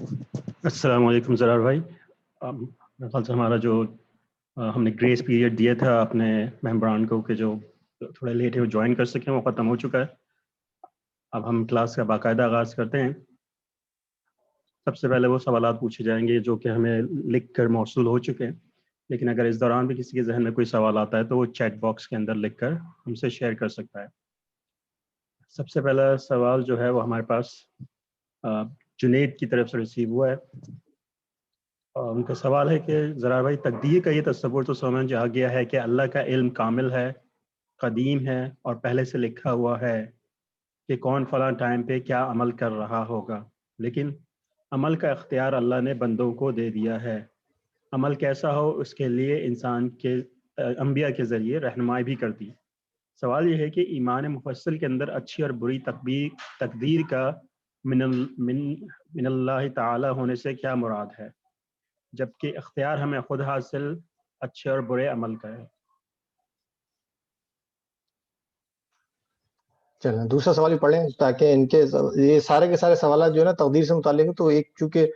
السلام علیکم زرار بھائی. میرے خیال سے ہمارا جو ہم نے گریس پیریڈ دیا تھا اپنے ممبران کو کہ جو تھوڑے لیٹ ہے وہ جوائن کر سکیں، وہ ختم ہو چکا ہے. اب ہم کلاس کا باقاعدہ آغاز کرتے ہیں. سب سے پہلے وہ سوالات پوچھے جائیں گے جو کہ ہمیں لکھ کر موصول ہو چکے ہیں، لیکن اگر اس دوران بھی کسی کے ذہن میں کوئی سوال آتا ہے تو وہ چیٹ باکس کے اندر لکھ کر ہم سے شیئر کر سکتا ہے. سب سے پہلا سوال جو ہے وہ ہمارے پاس جنید کی طرف سے ریسیو ہوا ہے. ان کا سوال ہے کہ زرار بھائی، تقدیر کا یہ تصور تو سمجھ آ گیا ہے کہ اللہ کا علم کامل ہے، قدیم ہے اور پہلے سے لکھا ہوا ہے کہ کون فلاں ٹائم پہ کیا عمل کر رہا ہوگا، لیکن عمل کا اختیار اللہ نے بندوں کو دے دیا ہے. عمل کیسا ہو اس کے لیے انسان کے انبیاء کے ذریعے رہنمائی بھی کرتی. سوال یہ ہے کہ ایمان مفصل کے اندر اچھی اور بری تقدیر کا من اللہ تعالی ہونے سے کیا مراد ہے، جبکہ اختیار ہمیں خود حاصل اچھے اور برے عمل کا ہے. چلیں دوسرا سوال بھی پڑھ لیں تاکہ ان کے یہ سارے کے سارے سوالات جو ہے نا تقدیر سے متعلق ہیں، تو ایک چونکہ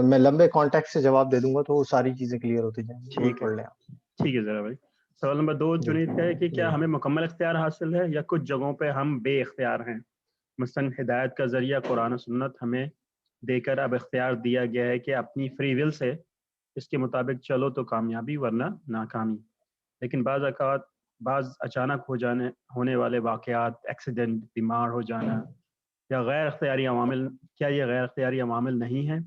میں لمبے کانٹیکٹ سے جواب دے دوں گا تو وہ ساری چیزیں کلیئر ہوتی جائیں گی. وہی ٹھیک ہے، پڑھ لیں آپ. ٹھیک ہے ذرا بھائی. سوال نمبر 2 جی جنید کا ہے کہ کیا جی ہمیں مکمل اختیار حاصل ہے یا کچھ جگہوں پہ ہم بے اختیار ہیں؟ مثلا ہدایت کا ذریعہ قرآن و سنت ہمیں دے کر اب اختیار دیا گیا ہے کہ اپنی فری ول سے اس کے مطابق چلو تو کامیابی ورنہ ناکامی. لیکن بعض اچانک ہونے والے واقعات، ایکسیڈنٹ، بیمار ہو جانا یا غیر اختیاری عوامل، کیا یہ غیر اختیاری عوامل نہیں ہیں؟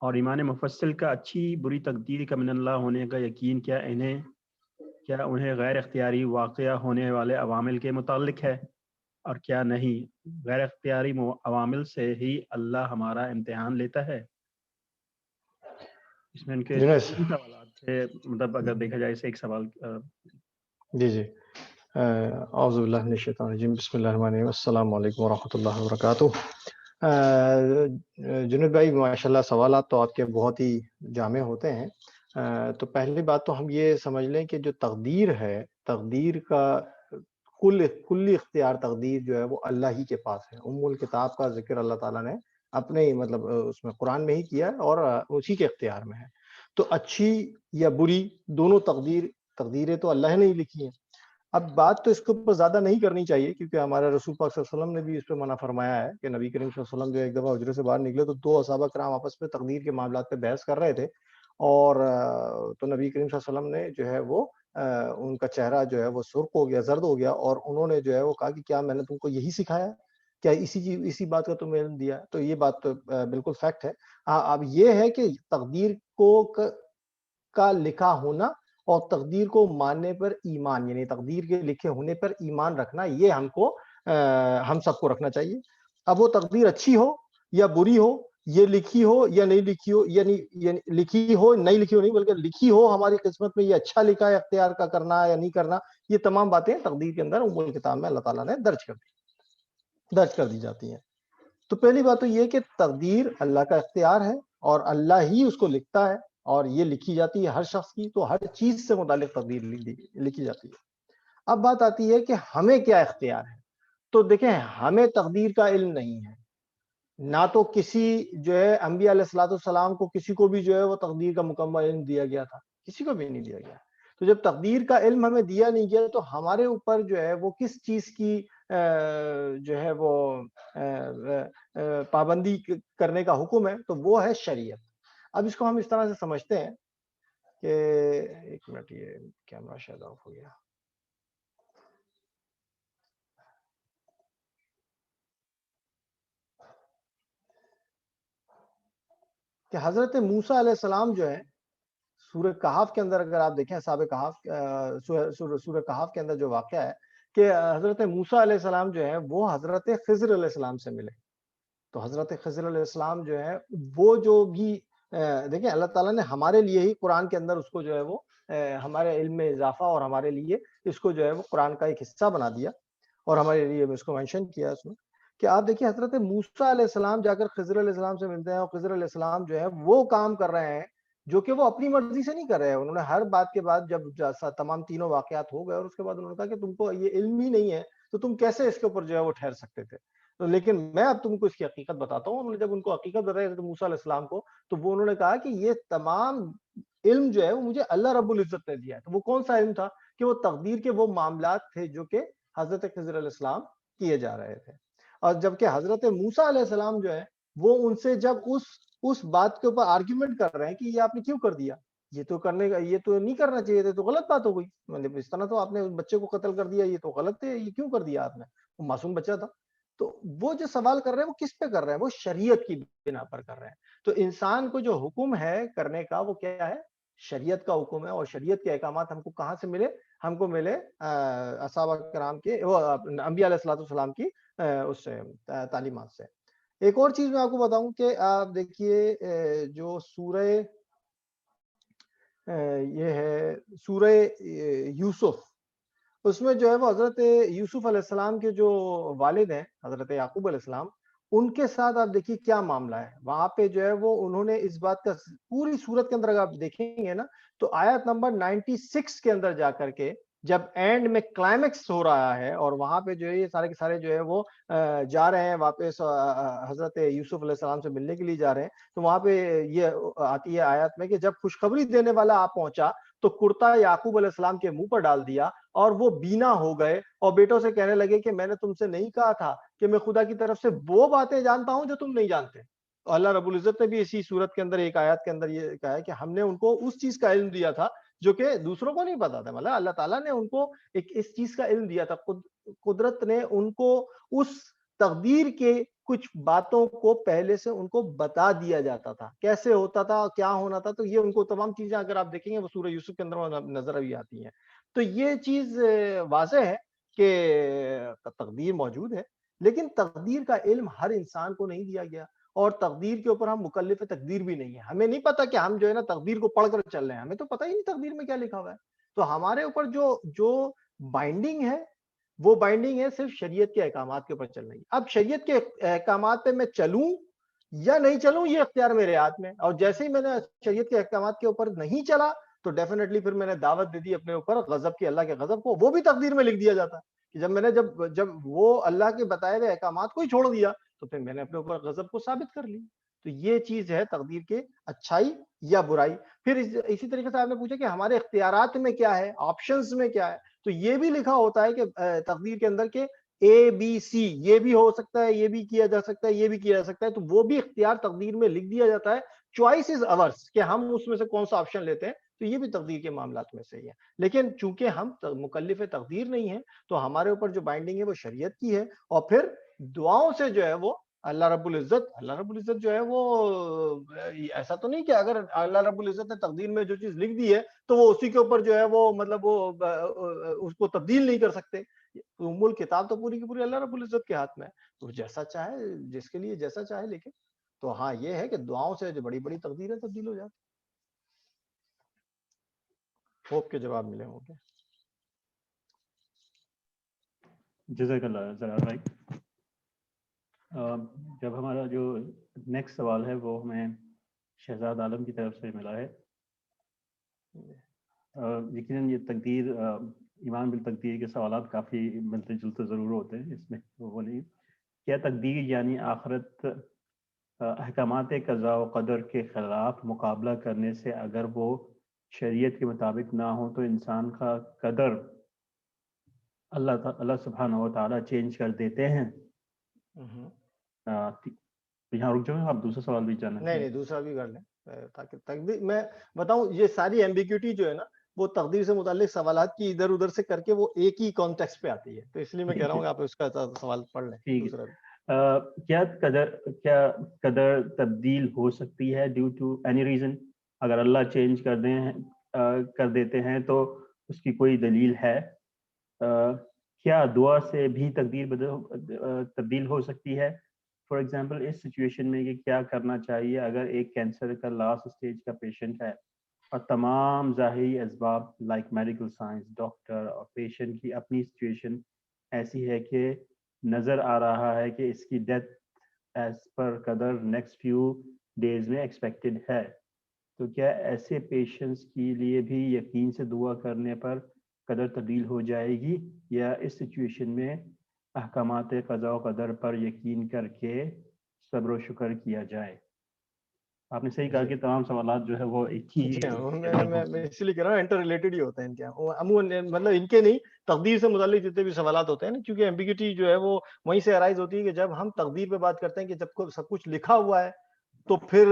اور ایمان مفصل کا اچھی بری تقدیر کا من اللہ ہونے کا یقین کیا انہیں غیر اختیاری واقعہ ہونے والے عوامل کے متعلق ہے اور کیا نہیں؟ غیر اختیاری عوامل سے ہی اللہ ہمارا امتحان لیتا ہے. اس میں ان کے جنید 3 سوالات تھے، مطلب اگر دیکھا جائے اسے ایک سوال. جی اعوذ باللہ من الشیطان الرجیم، بسم اللہ الرحمن الرحیم. السلام علیکم ورحمۃ اللہ وبرکاتہ. جنید بھائی ماشاءاللہ سوالات تو آپ کے بہت ہی جامع ہوتے ہیں. تو پہلی بات تو ہم یہ سمجھ لیں کہ جو تقدیر ہے، تقدیر کا کلی اختیار تقدیر جو ہے وہ اللہ ہی کے پاس ہے. ام الکتاب کا ذکر اللہ تعالیٰ نے اپنے ہی مطلب اس میں قرآن میں ہی کیا ہے اور اسی کے اختیار میں ہے. تو اچھی یا بری دونوں تقدیریں تو اللہ نے ہی لکھی ہیں. اب بات تو اس کے اوپر زیادہ نہیں کرنی چاہیے کیونکہ ہمارے رسول پاک صلی اللہ علیہ وسلم نے بھی اس پہ منع فرمایا ہے کہ نبی کریم صلی اللہ علیہ وسلم جو ایک دفعہ حجرے سے باہر نکلے تو 2 صحابہ کرام آپس میں تقدیر کے معاملات پہ بحث کر رہے تھے، اور تو نبی کریم صلی اللہ علیہ وسلم نے جو ہے وہ ان کا چہرہ جو ہے وہ سرخ ہو گیا، زرد ہو گیا، اور انہوں نے جو ہے وہ کہا کہ کیا میں نے تم کو یہی سکھایا، کیا اسی بات کا تمہیں علم دیا؟ تو یہ بات تو بالکل فیکٹ ہے. اب یہ ہے کہ تقدیر کا لکھا ہونا اور تقدیر کو ماننے پر ایمان، یعنی تقدیر کے لکھے ہونے پر ایمان رکھنا، یہ ہم سب کو رکھنا چاہیے. اب وہ تقدیر اچھی ہو یا بری ہو، یہ لکھی ہو یا نہیں لکھی ہو، یعنی لکھی ہو نہیں لکھی ہو نہیں بلکہ لکھی ہو ہماری قسمت میں، یہ اچھا لکھا ہے اختیار کا کرنا یا نہیں کرنا، یہ تمام باتیں تقدیر کے اندر ام الکتاب میں اللہ تعالیٰ نے درج کر دی جاتی ہیں. تو پہلی بات تو یہ کہ تقدیر اللہ کا اختیار ہے اور اللہ ہی اس کو لکھتا ہے، اور یہ لکھی جاتی ہے ہر شخص کی، تو ہر چیز سے متعلق تقدیر لکھی جاتی ہے. اب بات آتی ہے کہ ہمیں کیا اختیار ہے. تو دیکھیں ہمیں تقدیر کا علم نہیں ہے، نہ تو کسی جو ہے انبیاء علیہ الصلوۃ والسلام کو کسی کو بھی جو ہے وہ تقدیر کا مکمل علم دیا گیا تھا، کسی کو بھی نہیں دیا گیا. تو جب تقدیر کا علم ہمیں دیا نہیں گیا تو ہمارے اوپر جو ہے وہ کس چیز کی جو ہے وہ پابندی کرنے کا حکم ہے؟ تو وہ ہے شریعت. اب اس کو ہم اس طرح سے سمجھتے ہیں کہ ایک منٹ، یہ کیمرہ شاید آف ہو گیا. کہ حضرت موسیٰ علیہ السلام جو ہے سورہ کہف کے اندر، اگر آپ دیکھیں اصحاب کہف، سورہ کہف کے اندر جو واقعہ ہے کہ حضرت موسیٰ علیہ السلام جو ہے وہ حضرت خضر علیہ السلام سے ملے. تو حضرت خضر علیہ السلام جو ہے وہ جو بھی دیکھیں اللہ تعالیٰ نے ہمارے لیے ہی قرآن کے اندر اس کو جو ہے وہ ہمارے علم میں اضافہ اور ہمارے لیے اس کو جو ہے وہ قرآن کا ایک حصہ بنا دیا اور ہمارے لیے اس کو مینشن کیا اس میں کہ آپ دیکھیں حضرت موسیٰ علیہ السلام جا کر خضر علیہ السلام سے ملتے ہیں، اور خضر علیہ السلام جو ہے وہ کام کر رہے ہیں جو کہ وہ اپنی مرضی سے نہیں کر رہے ہیں. انہوں نے ہر بات کے بعد جب تمام تینوں واقعات ہو گئے اور اس کے بعد انہوں نے کہا کہ تم کو یہ علم ہی نہیں ہے تو تم کیسے اس کے اوپر جو ہے وہ ٹھہر سکتے تھے. تو لیکن میں اب تم کو اس کی حقیقت بتاتا ہوں. انہوں نے جب ان کو حقیقت بتائی حضرت موسیٰ علیہ السلام کو, تو وہ انہوں نے کہا کہ یہ تمام علم جو ہے وہ مجھے اللہ رب العزت نے دیا ہے. تو وہ کون سا علم تھا؟ کہ وہ تقدیر کے وہ معاملات تھے جو کہ حضرت خضر علیہ السلام کیے جا رہے تھے. اور جبکہ حضرت موسیٰ علیہ السلام جو ہے وہ ان سے جب اس بات کے اوپر آرگیومنٹ کر رہے ہیں کہ یہ آپ نے کیوں کر دیا, یہ تو کرنے کا, یہ تو نہیں کرنا چاہیے تھا, تو غلط بات ہو گئی, مطلب اس طرح تو آپ نے بچے کو قتل کر دیا, یہ تو غلط ہے, یہ کیوں کر دیا آپ نے, وہ معصوم بچہ تھا. تو وہ جو سوال کر رہے ہیں وہ کس پہ کر رہے ہیں؟ وہ شریعت کی بنا پر کر رہے ہیں. تو انسان کو جو حکم ہے کرنے کا وہ کیا ہے؟ شریعت کا حکم ہے. اور شریعت کے احکامات ہم کو کہاں سے ملے؟ ہم کو ملے اصحابہ کرام کے, وہ انبیاء علیہ الصلوۃ والسلام کی اس سے تعلیمات سے. ایک اور چیز میں آپ کو بتاؤں کہ آپ دیکھیے جو سورہ یہ ہے سورہ یوسف, اس میں جو ہے وہ حضرت یوسف علیہ السلام کے جو والد ہیں حضرت یعقوب علیہ السلام, ان کے ساتھ آپ دیکھیے کیا معاملہ ہے. وہاں پہ جو ہے وہ انہوں نے اس بات کا پوری صورت کے اندر اگر آپ دیکھیں گے نا, تو آیت نمبر 96 کے اندر جا کر کے جب اینڈ میں کلائمیکس ہو رہا ہے اور وہاں پہ جو ہے یہ سارے کے سارے جو ہے وہ جا رہے ہیں واپس حضرت یوسف علیہ السلام سے ملنے کے لیے جا رہے ہیں, تو وہاں پہ یہ آتی ہے آیت میں کہ جب خوشخبری دینے والا آپ پہنچا تو کرتا یعقوب علیہ السلام کے منہ پر ڈال دیا اور وہ بینا ہو گئے اور بیٹوں سے کہنے لگے کہ میں نے تم سے نہیں کہا تھا کہ میں خدا کی طرف سے وہ باتیں جانتا ہوں جو تم نہیں جانتے. اللہ رب العزت نے بھی اسی صورت کے اندر ایک آیات کے اندر یہ کہا ہے کہ ہم نے ان کو اس چیز کا علم دیا تھا جو کہ دوسروں کو نہیں پتا تھا. مطلب اللہ تعالیٰ نے ان کو ایک اس چیز کا علم دیا تھا, قدرت نے ان کو اس تقدیر کے کچھ باتوں کو پہلے سے ان کو بتا دیا جاتا تھا, کیسے ہوتا تھا, کیا ہونا تھا. تو یہ ان کو تمام چیزیں اگر آپ دیکھیں گے وہ سورہ یوسف کے اندر نظر بھی آتی ہیں. تو یہ چیز واضح ہے کہ تقدیر موجود ہے, لیکن تقدیر کا علم ہر انسان کو نہیں دیا گیا, اور تقدیر کے اوپر ہم مکلف تقدیر بھی نہیں ہے. ہمیں نہیں پتا کہ ہم جو ہے نا تقدیر کو پڑھ کر چل رہے ہیں, ہمیں تو پتہ ہی نہیں تقدیر میں کیا لکھا ہوا ہے. تو ہمارے اوپر جو بائنڈنگ ہے وہ بائنڈنگ ہے صرف شریعت کے احکامات کے اوپر چلنا ہی. اب شریعت کے احکامات پہ میں چلوں یا نہیں چلوں یہ اختیار میرے ہاتھ میں, اور جیسے ہی میں نے شریعت کے احکامات کے اوپر نہیں چلا تو ڈیفینیٹلی پھر میں نے دعوت دے دی اپنے اوپر غضب کی, اللہ کے غضب کو. وہ بھی تقدیر میں لکھ دیا جاتا ہے کہ جب میں نے جب وہ اللہ کے بتائے ہوئے احکامات کو ہی چھوڑ دیا تو پھر میں نے اپنے اوپر غضب کو ثابت کر لی. تو یہ چیز ہے تقدیر کے اچھائی یا برائی. پھر اسی طریقے سے آپ نے پوچھا کہ ہمارے اختیارات میں کیا ہے, آپشنز میں کیا ہے, تو یہ بھی لکھا ہوتا ہے کہ تقدیر کے اندر کہ اے بی سی, یہ بھی ہو سکتا ہے, یہ بھی کیا جا سکتا ہے, یہ بھی کیا جا سکتا ہے. تو وہ بھی اختیار تقدیر میں لکھ دیا جاتا ہے, چوائس از اورس, کہ ہم اس میں سے کون سا آپشن لیتے ہیں. تو یہ بھی تقدیر کے معاملات میں سے ہی ہے. لیکن چونکہ ہم مکلف تقدیر نہیں ہیں تو ہمارے اوپر جو بائنڈنگ ہے وہ شریعت کی ہے, اور پھر دعاؤں سے جو ہے وہ اللہ رب العزت جو ہے وہ ایسا تو نہیں کہ اگر اللہ رب العزت نے تقدیر میں جو چیز لکھ دی ہے تو وہ اسی کے اوپر جو ہے وہ مطلب وہ اس کو تبدیل نہیں کر سکتے. کتاب تو پوری کی پوری اللہ رب العزت کے ہاتھ میں ہے, تو جیسا چاہے جس کے لیے جیسا چاہے لکھے. تو ہاں یہ ہے کہ دعاؤں سے جو بڑی بڑی تقدیریں تبدیل ہو جاتی. ہوپ کے جواب ملے ہوں گے. جزاک اللہ زرار بھائی. جب ہمارا جو نیکسٹ سوال ہے وہ ہمیں شہزاد عالم کی طرف سے ملا ہے. یقیناً یہ تقدیر, ایمان بالتقدیر کے سوالات کافی ملتے جلتے ضرور ہوتے ہیں, اس میں وہ بولیے کیا تقدیر یعنی آخرت احکامات قضاء و قدر کے خلاف مقابلہ کرنے سے اگر وہ شریعت کے مطابق نہ ہو تو انسان کا قدر اللہ سبحانہ و تعالیٰ چینج کر دیتے ہیں. یہاں رک جاؤ, آپ دوسرا سوال بھی جانا. نہیں دوسرا بھی کر لیں تاکہ تقدیر میں بتاؤں, یہ ساری ایمبیگوٹی جو ہے نا وہ تقدیر سے متعلق سوالات کی ادھر ادھر سے کر کے وہ ایک ہی کانٹیکسٹ پہ آتی ہے, تو اس لیے میں کہہ رہا ہوں کہ آپ اس کا سوال پڑھ لیں. ٹھیک دوسرا ہے. کیا قدر تبدیل ہو سکتی ہے ڈیو ٹو اینی ریزن؟ اگر اللہ چینج کر دیتے ہیں تو اس کی کوئی دلیل ہے؟ کیا دعا سے بھی تقدیر تبدیل ہو سکتی ہے؟ فار ایگزامپل اس سچویشن میں کہ کیا کرنا چاہیے اگر ایک کینسر کا لاسٹ اسٹیج کا پیشنٹ ہے اور تمام ظاہری اسباب لائک میڈیکل سائنس, ڈاکٹر اور پیشنٹ کی اپنی سچویشن ایسی ہے کہ نظر آ رہا ہے کہ اس کی ڈیتھ ایز پر قدر نیکسٹ فیو ڈیز میں ایکسپیکٹڈ ہے, تو کیا ایسے پیشنٹس کے لیے بھی یقین سے دعا کرنے پر قدر تبدیل ہو جائے گی, یا اس سچویشن میں احکامات قضاء و قدر پر یقین کر کے صبر و شکر کیا جائے. آپ نے صحیح کہا جی کہ تمام سوالات جو ہے وہ ایک ہی جی ہاں، میں اس لیے کہہ رہا ہوں انٹر ریلیٹڈ ہی ہوتے ہیں ان کے عموماً، مطلب ان کے نہیں، تقدیر سے متعلق جتنے بھی سوالات ہوتے ہیں نا، کیونکہ ایمبیگوٹی جو ہے وہ وہیں سے ارائز ہوتی ہے کہ جب ہم تقدیر پہ بات کرتے ہیں کہ جب سب کچھ لکھا ہوا ہے تو پھر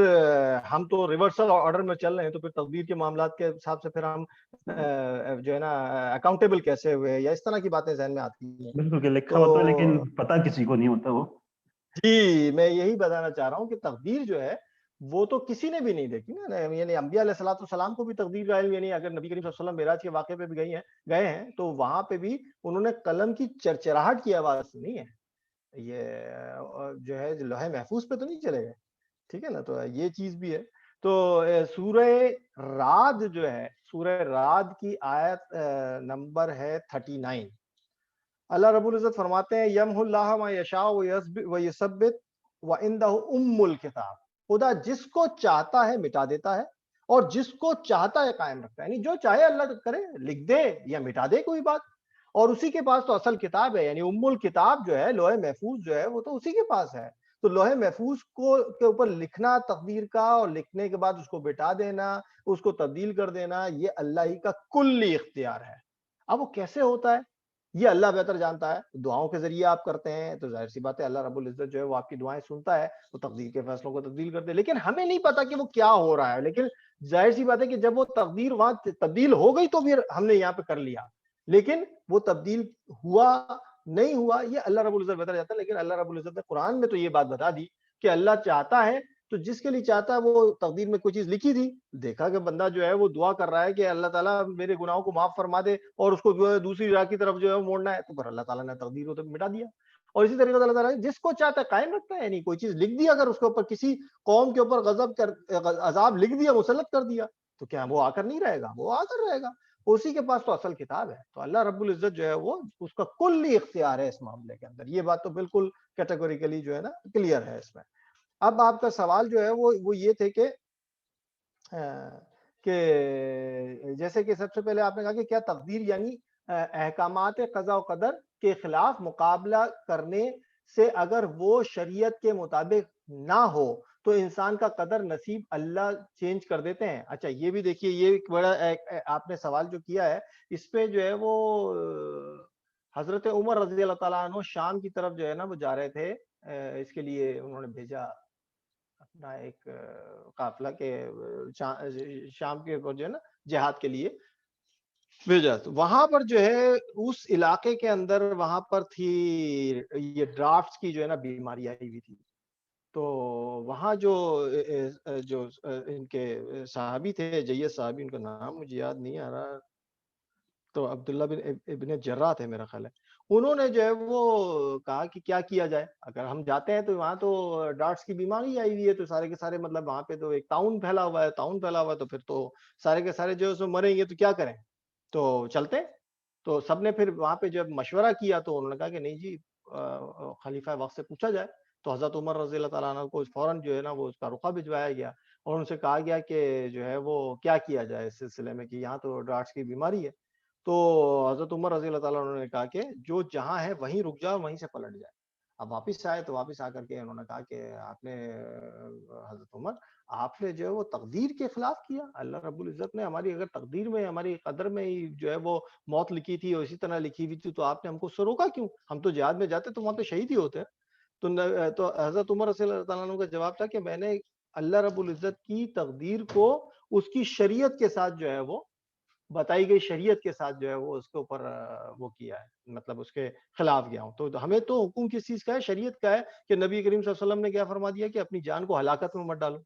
ہم تو ریورسل آرڈر میں چل رہے ہیں، تو پھر تقدیر کے معاملات کے حساب سے پھر ہم جو ہے نا اکاؤنٹیبل کیسے ہوئے یا اس طرح کی باتیں ذہن میں آتی ہیں. بالکل کہ لکھا تو ہوتا ہے لیکن پتہ کسی کو نہیں ہوتا وہ. جی میں یہی بتانا چاہ رہا ہوں کہ تقدیر جو ہے وہ تو کسی نے بھی نہیں دیکھی نا، یعنی انبیاء علیہ الصلوۃ والسلام کو بھی تقدیر کا علم، یعنی اگر نبی کریم صلی اللہ علیہ وسلم معراج کے واقعے پہ بھی گئے ہیں تو وہاں پہ بھی انہوں نے قلم کی چرچراہٹ کی آواز سنی ہے. یہ جو ہے لوح محفوظ پہ تو نہیں چلے گئے، ٹھیک ہے نا. تو یہ چیز بھی ہے. تو سورہ رعد جو ہے، سورہ رعد کی آیت نمبر ہے 39. اللہ رب العزت فرماتے ہیں یمح اللہ ما یشاء و یثبت وعندہ ام الکتاب. خدا جس کو چاہتا ہے مٹا دیتا ہے اور جس کو چاہتا ہے قائم رکھتا ہے. یعنی جو چاہے اللہ کرے، لکھ دے یا مٹا دے کوئی بات، اور اسی کے پاس تو اصل کتاب ہے. یعنی ام الکتاب جو ہے، لوح محفوظ جو ہے، وہ تو اسی کے پاس ہے. تو لوح محفوظ کے اوپر لکھنا تقدیر کا، اور لکھنے کے بعد اس کو مٹا دینا، اس کو تبدیل کر دینا، یہ اللہ ہی کا کلی اختیار ہے. اب وہ کیسے ہوتا ہے یہ اللہ بہتر جانتا ہے. دعاؤں کے ذریعے آپ کرتے ہیں تو ظاہر سی بات ہے اللہ رب العزت جو ہے وہ آپ کی دعائیں سنتا ہے، وہ تقدیر کے فیصلوں کو تبدیل کرتے ہیں. لیکن ہمیں نہیں پتا کہ وہ کیا ہو رہا ہے. لیکن ظاہر سی بات ہے کہ جب وہ تقدیر وہاں تبدیل ہو گئی تو پھر ہم نے یہاں پہ کر لیا، لیکن وہ تبدیل ہوا نہیں ہوا یہ اللہ رب العزت بہتر جاتا ہے. لیکن اللہ رب العزت نے قرآن میں تو یہ بات بتا دی کہ اللہ چاہتا ہے تو جس کے لیے چاہتا ہے، وہ تقدیر میں کوئی چیز لکھی تھی، دیکھا کہ بندہ جو ہے وہ دعا کر رہا ہے کہ اللہ تعالیٰ میرے گناہوں کو معاف فرما دے اور اس کو جو ہے دوسری راہ کی طرف جو ہے موڑنا ہے، تو پھر اللہ تعالیٰ نے تقدیر کو تو مٹا دیا. اور اسی طریقے سے اللہ تعالیٰ جس کو چاہتا ہے قائم رکھتا ہے. یعنی کوئی چیز لکھ دی، اگر اس کے اوپر کسی قوم کے اوپر عذاب لکھ دیا، مسلط کر دیا، تو کیا وہ آ کر نہیں رہے گا؟ وہ آ کر رہے گا. اسی کے پاس تو اصل کتاب ہے. تو اللہ رب العزت جو ہے وہ اس کا کلی اختیار ہے اس معاملے کے اندر. یہ بات تو بالکل کیٹیگوریکلی جو ہے نا کلیئر ہے اس میں. اب آپ کا سوال جو ہے وہ یہ تھے کہ جیسے کہ سب سے پہلے آپ نے کہا کہ کیا تقدیر یعنی احکامات قضاء و قدر کے خلاف مقابلہ کرنے سے اگر وہ شریعت کے مطابق نہ ہو تو انسان کا قدر نصیب اللہ چینج کر دیتے ہیں. اچھا یہ بھی دیکھیے، یہ ایک بڑا آپ نے سوال جو کیا ہے اس پہ جو ہے وہ حضرت عمر رضی اللہ تعالیٰ عنہ شام کی طرف جو ہے نا وہ جا رہے تھے. اس کے لیے انہوں نے بھیجا اپنا ایک قافلہ کے شام کے اوپر جو ہے نا جہاد کے لیے بھیجا. تو وہاں پر جو ہے اس علاقے کے اندر وہاں پر تھی یہ ڈرافٹس کی جو ہے نا بیماری آئی ہوئی تھی. تو وہاں جو ان کے صحابی تھے، جیت صحابی، ان کا نام مجھے یاد نہیں آ رہا، تو عبداللہ بن ابن جراح ہے میرا خیال ہے. انہوں نے جو ہے وہ کہا کہ کیا کیا جائے، اگر ہم جاتے ہیں تو وہاں تو ڈارٹس کی بیماری آئی ہوئی ہے، تو سارے کے سارے مطلب وہاں پہ تو ایک طاعون پھیلا ہوا ہے، تو پھر تو سارے کے سارے جو مریں گے، تو کیا کریں، تو چلتے. تو سب نے پھر وہاں پہ جب مشورہ کیا تو انہوں نے کہا کہ نہیں جی، خلیفہ وقت سے پوچھا جائے. تو حضرت عمر رضی اللہ تعالیٰ عنہ کو فوراً جو ہے نا وہ اس کا رخا بھجوایا گیا اور ان سے کہا گیا کہ جو ہے وہ کیا کیا جائے اس سلسلے میں کہ یہاں تو ڈارٹس کی بیماری ہے. تو حضرت عمر رضی اللہ تعالیٰ عنہ نے کہا کہ جو جہاں ہے وہیں رک جاؤ، وہیں سے پلٹ جائے. اب واپس آئے تو واپس آ کر کے انہوں نے کہا کہ آپ نے حضرت عمر، آپ نے جو ہے وہ تقدیر کے خلاف کیا. اللہ رب العزت نے ہماری اگر تقدیر میں، ہماری قدر میں ہی جو ہے وہ موت لکھی تھی اور اسی طرح لکھی ہوئی تھی، تو آپ نے ہم کو اس سے روکا کیوں؟ ہم تو جہاد میں جاتے تو وہاں پہ شہید ہی ہوتے ہیں. تو حضرت عمر رضی اللہ تعالیٰ عنہ کا جواب تھا کہ میں نے اللہ رب العزت کی تقدیر کو اس کی شریعت کے ساتھ جو ہے وہ بتائی گئی شریعت کے ساتھ جو ہے وہ اس کے اوپر وہ کیا ہے، مطلب اس کے خلاف گیا ہوں. تو ہمیں تو حکم کس چیز کا ہے؟ شریعت کا ہے کہ نبی کریم صلی اللہ علیہ وسلم نے کیا فرما دیا کہ اپنی جان کو ہلاکت میں مت ڈالو.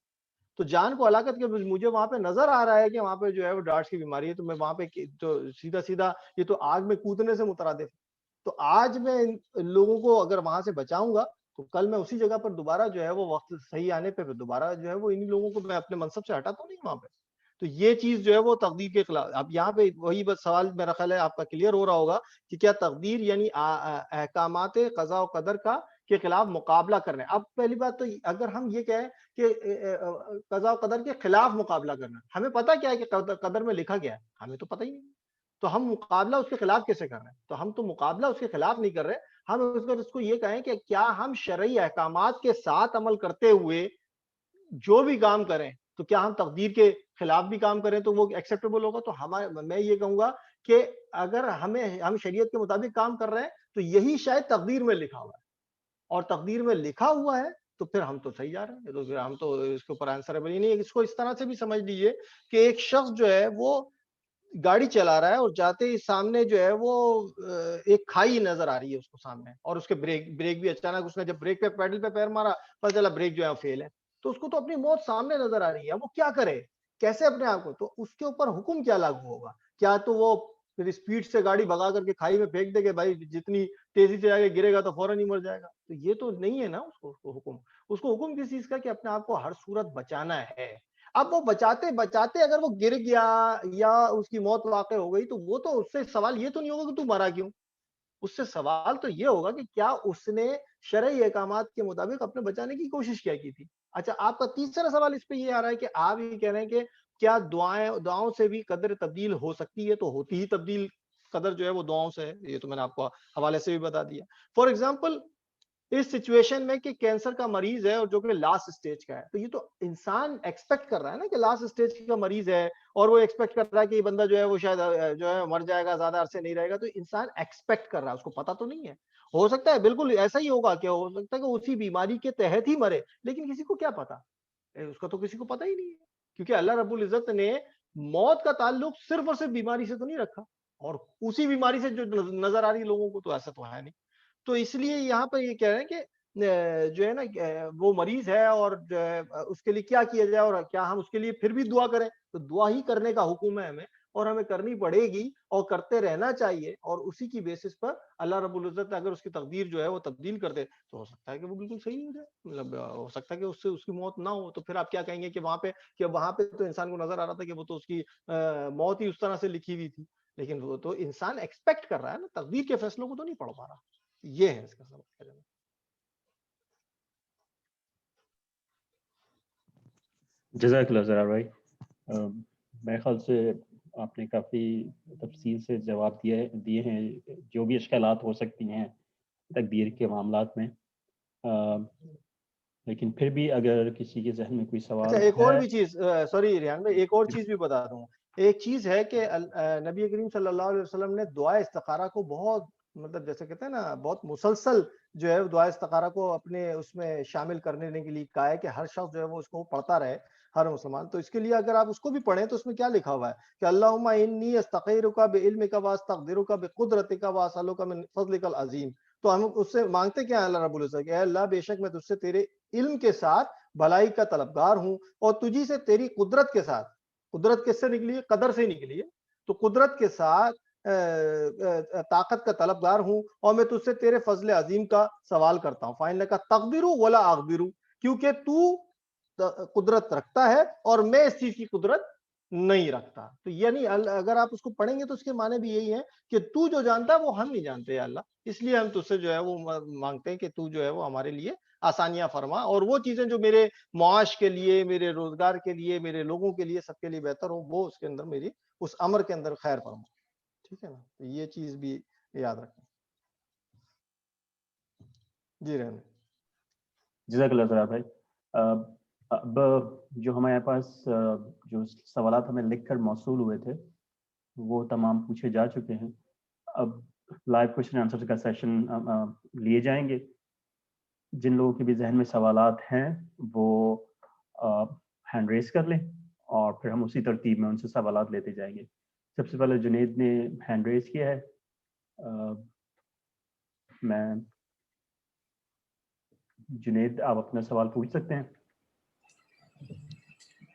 تو جان کو ہلاکت کے مجھے وہاں پہ نظر آ رہا ہے کہ وہاں پہ جو ہے وہ ڈارٹس کی بیماری ہے، تو میں وہاں پہ تو سیدھا سیدھا یہ تو آگ میں کودنے سے مترادف. تو آج میں ان لوگوں کو اگر وہاں سے بچاؤں گا تو کل میں اسی جگہ پر دوبارہ جو ہے وہ وقت صحیح آنے پہ دوبارہ جو ہے وہ انہی لوگوں کو میں اپنے منصب سے ہٹاتا ہوں نہیں وہاں پہ. تو یہ چیز جو ہے وہ تقدیر کے خلاف. اب یہاں پہ وہی بس سوال میرا خیال ہے آپ کا کلیئر ہو رہا ہوگا کہ کیا تقدیر یعنی احکامات قضاء و قدر کا کے خلاف مقابلہ کرنا ہے. اب پہلی بات تو اگر ہم یہ کہیں کہ قضاء و قدر کے خلاف مقابلہ کرنا، ہمیں پتہ کیا ہے کہ قدر میں لکھا گیا ہے؟ ہمیں تو پتہ ہی نہیں. تو ہم مقابلہ اس کے خلاف کیسے کر رہے ہیں؟ تو ہم تو مقابلہ اس کے خلاف نہیں کر رہے، ہم اس کو یہ کہیں کہ کیا ہم شرعی احکامات کے ساتھ عمل کرتے ہوئے جو بھی کام کریں تو کیا ہم تقدیر کے خلاف بھی کام کریں تو وہ ایکسیپٹیبل ہوگا؟ تو میں یہ کہوں گا کہ اگر ہم شریعت کے مطابق کام کر رہے ہیں تو یہی شاید تقدیر میں لکھا ہوا ہے، اور تقدیر میں لکھا ہوا ہے تو پھر ہم تو صحیح جا رہے ہیں، تو پھر ہم تو اس کے اوپر آنسریبل ہی نہیں ہے۔ اس کو اس طرح سے بھی سمجھ لیجئے کہ ایک شخص جو ہے وہ گاڑی چلا رہا ہے اور جاتے ہی سامنے جو ہے وہ ایک کھائی نظر آ رہی ہے اس کو سامنے، اور اس کے بریک بھی اچانک اس نے جب بریک پہ پیڈل پہ پیر مارا پتہ چلا بریک جو ہے فیل ہے، تو اس کو تو اپنی موت سامنے نظر آ رہی ہے، وہ کیا کرے، کیسے اپنے آپ کو، تو اس کے اوپر حکم کیا لاگو ہوگا؟ کیا تو وہ پھر اسپیڈ سے گاڑی بھگا کر کے کھائی میں پھینک دے کہ بھائی جتنی تیزی سے آگے گرے گا تو فوراً ہی مر جائے گا؟ تو یہ تو نہیں ہے نا اس کو حکم، اس کو حکم کس چیز کا کہ اپنے آپ کو ہر صورت بچانا ہے۔ اب وہ بچاتے بچاتے اگر وہ گر گیا یا اس کی موت واقع ہو گئی تو وہ تو اس سے سوال یہ تو نہیں ہوگا کہ تو مرا کیوں، اس سے سوال تو یہ ہوگا کہ کیا اس نے شرعی احکامات کے مطابق اپنے بچانے کی کوشش کیا کی تھی۔ اچھا، آپ کا تیسرا سوال اس پہ یہ آ رہا ہے کہ آپ یہ کہہ رہے ہیں کہ کیا دعاؤں سے بھی قدر تبدیل ہو سکتی ہے؟ تو ہوتی ہی تبدیل قدر جو ہے وہ دعاؤں سے ہے، یہ تو میں نے آپ کو حوالے سے بھی بتا دیا۔ فار ایگزامپل اس سچویشن میں کہ کینسر کا مریض ہے اور جو کہ لاسٹ سٹیج کا ہے، تو یہ تو انسان ایکسپیکٹ کر رہا ہے نا کہ لاسٹ سٹیج کا مریض ہے، اور وہ ایکسپیکٹ کر رہا ہے کہ یہ بندہ جو ہے وہ شاید جو ہے مر جائے گا، زیادہ عرصے نہیں رہے گا، تو انسان ایکسپیکٹ کر رہا ہے، اس کو پتا تو نہیں ہے، ہو سکتا ہے بالکل ایسا ہی ہوگا کہ ہو سکتا ہے کہ اسی بیماری کے تحت ہی مرے، لیکن کسی کو کیا پتا، اس کا تو کسی کو پتا ہی نہیں ہے، کیونکہ اللہ رب العزت نے موت کا تعلق صرف اور صرف بیماری سے تو نہیں رکھا، اور اسی بیماری سے جو نظر آ رہی ہے لوگوں کو تو ایسا تو ہے نہیں۔ تو اس لیے یہاں پر یہ کہہ رہے ہیں کہ جو ہے نا وہ مریض ہے اور اس کے لیے کیا کیا جائے، اور کیا ہم اس کے لیے پھر بھی دعا کریں؟ تو دعا ہی کرنے کا حکم ہے ہمیں، اور ہمیں کرنی پڑے گی اور کرتے رہنا چاہیے، اور اسی کی بیسس پر اللہ رب العزت اگر اس کی تقدیر جو ہے وہ تبدیل کر دے تو ہو سکتا ہے کہ وہ بالکل صحیح ہو جائے، مطلب ہو سکتا ہے کہ اس سے اس کی موت نہ ہو، تو پھر آپ کیا کہیں گے کہ وہاں پہ تو انسان کو نظر آ رہا تھا کہ وہ تو اس کی موت ہی اس طرح سے لکھی ہوئی تھی، لیکن وہ تو انسان ایکسپیکٹ کر رہا ہے نا، تقدیر کے فیصلوں کو تو نہیں پڑھ پا رہا۔ یہ ہے اس کا سبب۔ جزاک اللہ ذرا بھائی، میرے خیال سے آپ نے کافی تفصیل سے جواب دیے ہیں جو بھی اشکالات ہو سکتی ہیں تقدیر کے معاملات میں، لیکن پھر بھی اگر کسی کے ذہن میں کوئی سوال اچھا، ایک اور ہے۔ بھی چیز، سوری ریحان بھائی، ایک اور چیز بھی بتا دوں، ایک چیز ہے کہ نبی کریم صلی اللہ علیہ وسلم نے دعا استخارہ کو بہت، مطلب جیسے کہتے ہیں نا بہت مسلسل جو ہے دعا استخارہ کو اپنے اس میں شامل کرنے کے لیے کہا ہے کہ ہر شخص جو ہے وہ اس کو پڑھتا رہے، ہر مسلمان۔ تو اس کے لیے اگر آپ اس کو بھی پڑھیں تو اس میں کیا لکھا ہوا ہے کہ اللہم انی استخیرک بعلمک واستقدرک بقدرتک واسألک من فضلک العظیم۔ تو ہم اس سے مانگتے کیا ہیں اللہ رب العزت کہ اے اللہ بے شک میں تجھ سے تیرے علم کے ساتھ بھلائی کا طلبگار ہوں، اور تجھی سے تیری قدرت کے ساتھ، قدرت کس سے نکلی ہے؟ قدر سے نکلی ہے، تو قدرت کے ساتھ طاقت کا طلبگار ہوں، اور میں تجھ سے تیرے فضل عظیم کا سوال کرتا ہوں، فَإِنَّكَ تَقْدِرُ وَلَا أَقْدِرُ، کیونکہ تو قدرت رکھتا ہے اور میں اس چیز کی قدرت نہیں رکھتا۔ تو یعنی اگر آپ اس کو پڑھیں گے تو اس کے معنی بھی یہی ہے کہ تو جو جانتا ہے وہ ہم نہیں جانتے اللہ، اس لیے ہم تجھ سے جو ہے وہ مانگتے ہیں کہ تو جو ہے وہ ہمارے لیے آسانیاں فرما، اور وہ چیزیں جو میرے معاش کے لیے، میرے روزگار کے لیے، میرے لوگوں کے لیے، سب کے لیے بہتر ہو، وہ اس کے اندر میری اس امر کے اندر خیر فرما۔ ٹھیک ہے نا، تو یہ چیز بھی یاد رکھیں۔ جی رحم۔ جزاک اللہ ذرا بھائی، اب جو ہمارے پاس جو سوالات ہمیں لکھ کر موصول ہوئے تھے وہ تمام پوچھے جا چکے ہیں، اب لائیو کوشچن آنسر کا سیشن لیے جائیں گے۔ جن لوگوں کے بھی ذہن میں سوالات ہیں وہ ہینڈ ریز کر لیں، اور پھر ہم اسی ترتیب میں ان سے سوالات لیتے جائیں گے۔ سب سے پہلے جنید نے ہینڈ ریز کیا ہے، میں جنید آپ اپنا سوال پوچھ سکتے ہیں۔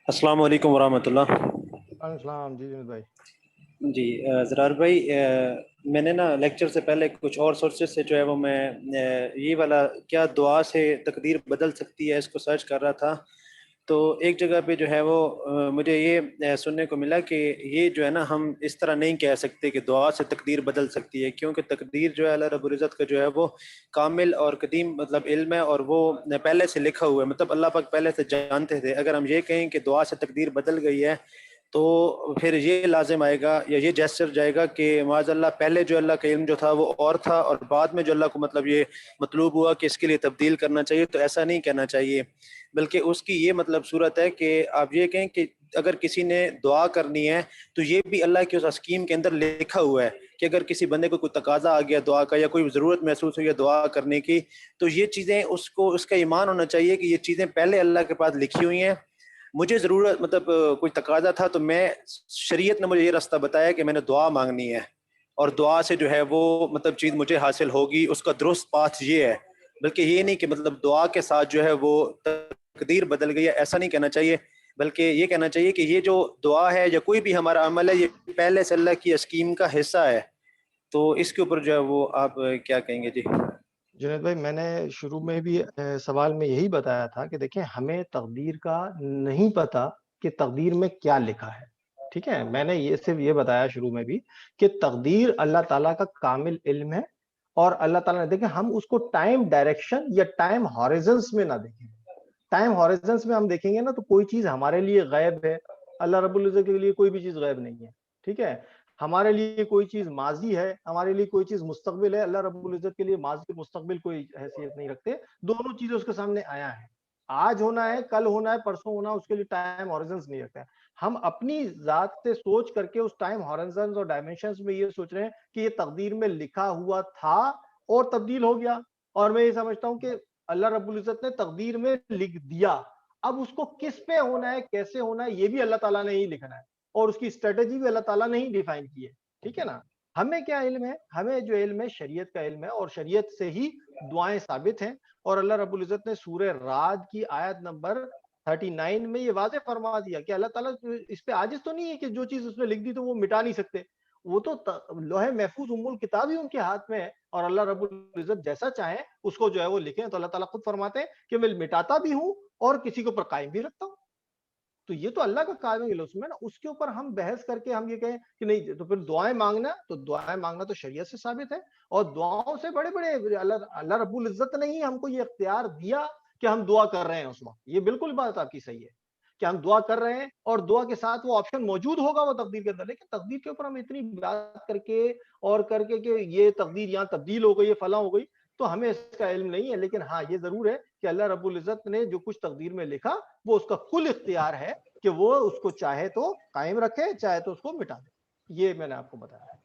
السلام علیکم ورحمۃ اللہ۔ وعلیکم السلام۔ جی جنید بھائی۔ جی زرار بھائی، میں نے نا لیکچر سے پہلے کچھ اور سورسز سے جو ہے وہ میں یہ والا کیا دعا سے تقدیر بدل سکتی ہے اس کو سرچ کر رہا تھا، تو ایک جگہ پہ جو ہے وہ مجھے یہ سننے کو ملا کہ یہ جو ہے نا ہم اس طرح نہیں کہہ سکتے کہ دعا سے تقدیر بدل سکتی ہے، کیونکہ تقدیر جو ہے اللہ رب العزت کا جو ہے وہ کامل اور قدیم مطلب علم ہے، اور وہ پہلے سے لکھا ہوا ہے، مطلب اللہ پاک پہلے سے جانتے تھے۔ اگر ہم یہ کہیں کہ دعا سے تقدیر بدل گئی ہے تو پھر یہ لازم آئے گا یا یہ جیسچر جائے گا کہ معاذ اللہ پہلے جو اللہ کا علم جو تھا وہ اور تھا اور بعد میں جو اللہ کو مطلب یہ مطلوب ہوا کہ اس کے لیے تبدیل کرنا چاہیے. تو ایسا نہیں کہنا چاہیے, بلکہ اس کی یہ مطلب صورت ہے کہ آپ یہ کہیں کہ اگر کسی نے دعا کرنی ہے تو یہ بھی اللہ کی اس اسکیم کے اندر لکھا ہوا ہے کہ اگر کسی بندے کو کوئی تقاضا آ گیا دعا کا یا کوئی ضرورت محسوس ہوئی ہے دعا کرنے کی, تو یہ چیزیں اس کا ایمان ہونا چاہیے کہ یہ چیزیں پہلے اللہ کے پاس لکھی ہوئی ہیں. مجھے ضرورت مطلب کوئی تقاضا تھا تو میں شریعت نے مجھے یہ راستہ بتایا کہ میں نے دعا مانگنی ہے اور دعا سے جو ہے وہ مطلب چیز مجھے حاصل ہوگی, اس کا درست پاتھ یہ ہے. بلکہ یہ نہیں کہ مطلب دعا کے ساتھ جو ہے وہ تقدیر بدل گئی ہے, ایسا نہیں کہنا چاہیے, بلکہ یہ کہنا چاہیے کہ یہ جو دعا ہے یا کوئی بھی ہمارا عمل ہے یہ پہلے سے اللہ کی اسکیم کا حصہ ہے. تو اس کے اوپر جو ہے وہ آپ کیا کہیں گے؟ جی جنید بھائی, میں نے شروع میں بھی سوال میں یہی بتایا تھا کہ دیکھیں ہمیں تقدیر کا نہیں پتا کہ تقدیر میں کیا لکھا ہے. ٹھیک ہے, میں نے یہ صرف یہ بتایا شروع میں بھی کہ تقدیر اللہ تعالیٰ کا کامل علم ہے, اور اللہ تعالیٰ نے دیکھیں ہم اس کو ٹائم ڈائریکشن یا ٹائم ہاریزنس میں نہ دیکھیں. ٹائم ہاریزنس میں ہم دیکھیں گے نا تو کوئی چیز ہمارے لیے غیب ہے, اللہ رب العزت کے لیے کوئی بھی چیز غیب نہیں ہے. ٹھیک ہے, ہمارے لیے کوئی چیز ماضی ہے, ہمارے لیے کوئی چیز مستقبل ہے, اللہ رب العزت کے لیے ماضی مستقبل کوئی حیثیت نہیں رکھتے, دونوں چیزیں اس کے سامنے آیا ہے. آج ہونا ہے, کل ہونا ہے, پرسوں ہونا, اس کے لیے ٹائم ہاریزنس نہیں رکھتا ہے. ہم اپنی ذات سے سوچ کر کے اس ٹائم ہاریزنس اور ڈائمینشنز میں یہ سوچ رہے ہیں کہ یہ تقدیر میں لکھا ہوا تھا اور تبدیل ہو گیا, اور میں یہ سمجھتا ہوں کہ اللہ رب العزت نے تقدیر میں لکھ دیا, اب اس کو کس پہ ہونا ہے, کیسے ہونا ہے, یہ بھی اللہ تعالیٰ نے ہی لکھنا ہے, اور اس کی اسٹریٹجی بھی اللہ تعالیٰ نے ہی ڈیفائن کی ہے. ٹھیک ہے نا, ہمیں کیا علم ہے, ہمیں جو علم ہے شریعت کا علم ہے, اور شریعت سے ہی دعائیں ثابت ہیں. اور اللہ رب العزت نے سورہ رعد کی آیت نمبر 39 میں یہ واضح فرما دیا کہ اللہ تعالیٰ اس پہ عاجز تو نہیں ہے کہ جو چیز اس نے لکھ دی تو وہ مٹا نہیں سکتے. وہ تو لوح محفوظ ام الکتاب ہی ان کے ہاتھ میں ہے, اور اللہ رب العزت جیسا چاہے اس کو جو ہے وہ لکھیں. تو اللہ تعالیٰ خود فرماتے ہیں کہ میں مٹاتا بھی ہوں اور کسی کے اوپر قائم بھی رکھتا ہوں. تو یہ تو اللہ کا کامل علم ہے نا, اس کے اوپر ہم بحث کر کے ہم یہ کہیں کہ نہیں, تو پھر دعائیں مانگنا تو شریعت سے ثابت ہے, اور دعاؤں سے بڑے بڑے اللہ رب العزت نے ہی ہم کو یہ اختیار دیا کہ ہم دعا کر رہے ہیں اس وقت. یہ بالکل بات آپ کی صحیح ہے کہ ہم دعا کر رہے ہیں, اور دعا کے ساتھ وہ آپشن موجود ہوگا وہ تقدیر کے اندر, لیکن تقدیر کے اوپر ہم اتنی بات کر کے اور کر کے کہ یہ تقدیر یہاں تبدیل ہو گئی, یہ فلاں ہو گئی, تو ہمیں اس کا علم نہیں ہے. لیکن ہاں یہ ضرور ہے کہ اللہ رب العزت نے جو کچھ تقدیر میں لکھا وہ اس کا کل اختیار ہے کہ وہ اس کو چاہے تو قائم رکھے, چاہے تو اس کو مٹا دے. یہ میں نے آپ کو بتایا.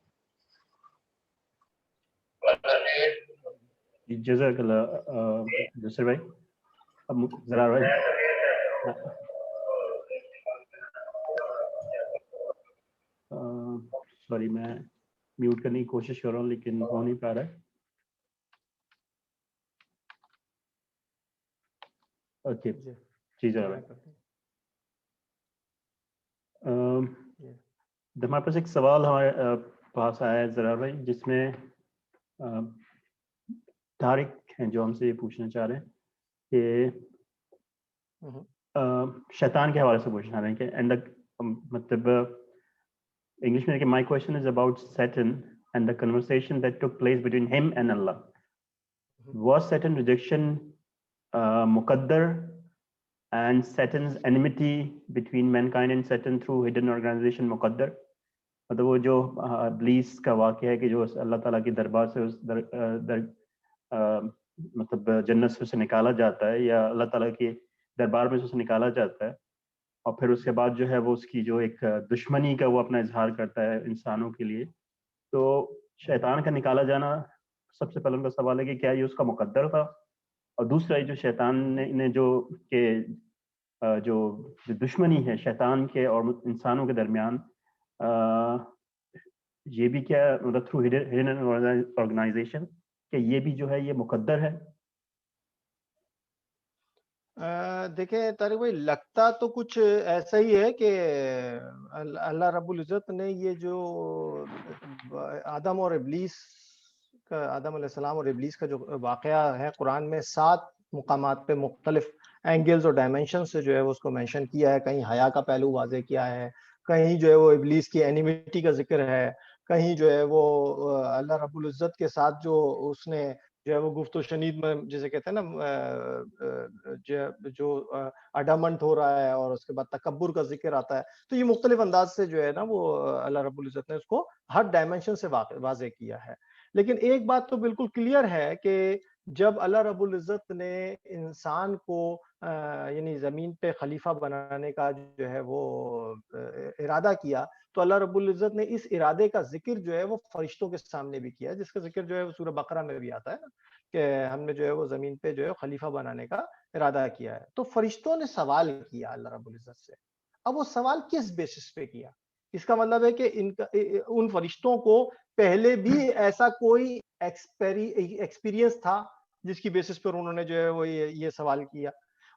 جزاک اللہ یسر بھائی. اب ذرا بھائی سوری میں میوٹ کرنے کی کوشش کر رہا ہوں لیکن ہو نہیں پا رہا ہے. اوکے جی ذرا بھائی. ہمارے پاس ایک سوال ہمارے پاس آیا ہے ذرا بھائی, جس میں طارق ہیں جو ہم سے یہ پوچھنا چاہ رہے ہیں کہ شیطان کے حوالے سے پوچھنا رہے ہیں کہ مطلب انگلش میں کہ my question is about Satan and the conversation that took place between him and Allah. Was Satan rejection muqaddar, and Satan's enmity between mankind and Satan through hidden organization muqaddar? مطلب وہ جو ابلیس کا واقعہ ہے کہ جو اللہ تعالیٰ کی دربار سے مطلب جنت سے اسے نکالا جاتا ہے, یا اللہ تعالیٰ کے دربار میں سے اسے نکالا جاتا ہے, اور پھر اس کے بعد جو ہے وہ اس کی جو ایک دشمنی کا وہ اپنا اظہار کرتا ہے انسانوں کے لیے. تو شیطان کا نکالا جانا, سب سے پہلے ان کا سوال ہے کہ کیا یہ اس کا مقدر تھا, اور دوسرا جو شیطان نے جو دشمنی ہے شیطان کے اور انسانوں کے درمیان, یہ بھی کیا مطلب تھرو ہڈن آرگنائزیشن, کہ یہ بھی جو ہے یہ مقدر ہے؟ دیکھیں طارق بھائی, لگتا تو کچھ ایسا ہی ہے کہ اللہ رب العزت نے یہ جو آدم علیہ السلام اور ابلیس کا جو واقعہ ہے قرآن میں 7 مقامات پہ مختلف اینگلز اور ڈائمینشن سے جو ہے وہ اس کو مینشن کیا ہے. کہیں حیا کا پہلو واضح کیا ہے, کہیں جو ہے وہ ابلیس کی اینیمیٹی کا ذکر ہے, کہیں جو ہے وہ اللہ رب العزت کے ساتھ جو اس نے جو ہے وہ گفت و شنید میں جسے کہتے ہیں نا جو اڈامنٹ ہو رہا ہے اور اس کے بعد تکبر کا ذکر آتا ہے، تو یہ مختلف انداز سے جو ہے نا وہ اللہ رب العزت نے اس کو ہر ڈائمنشن سے واضح کیا ہے. لیکن ایک بات تو بالکل کلیئر ہے کہ جب اللہ رب العزت نے انسان کو یعنی زمین پہ خلیفہ بنانے کا جو ہے وہ ارادہ کیا، تو اللہ رب العزت نے اس ارادے کا ذکر جو ہے وہ فرشتوں کے سامنے بھی کیا، جس کا ذکر جو ہے وہ سورہ بقرہ میں بھی آتا ہے نا کہ ہم نے جو ہے وہ زمین پہ جو ہے خلیفہ بنانے کا ارادہ کیا ہے. تو فرشتوں نے سوال کیا اللہ رب العزت سے. اب وہ سوال کس بیسس پہ کیا؟ اس کا مطلب ہے کہ ان فرشتوں کو پہلے بھی ایسا کوئی ایکسپیرینس تھا جس کی بیسس پر انہوں نے جو ہے وہ یہ سوال کیا.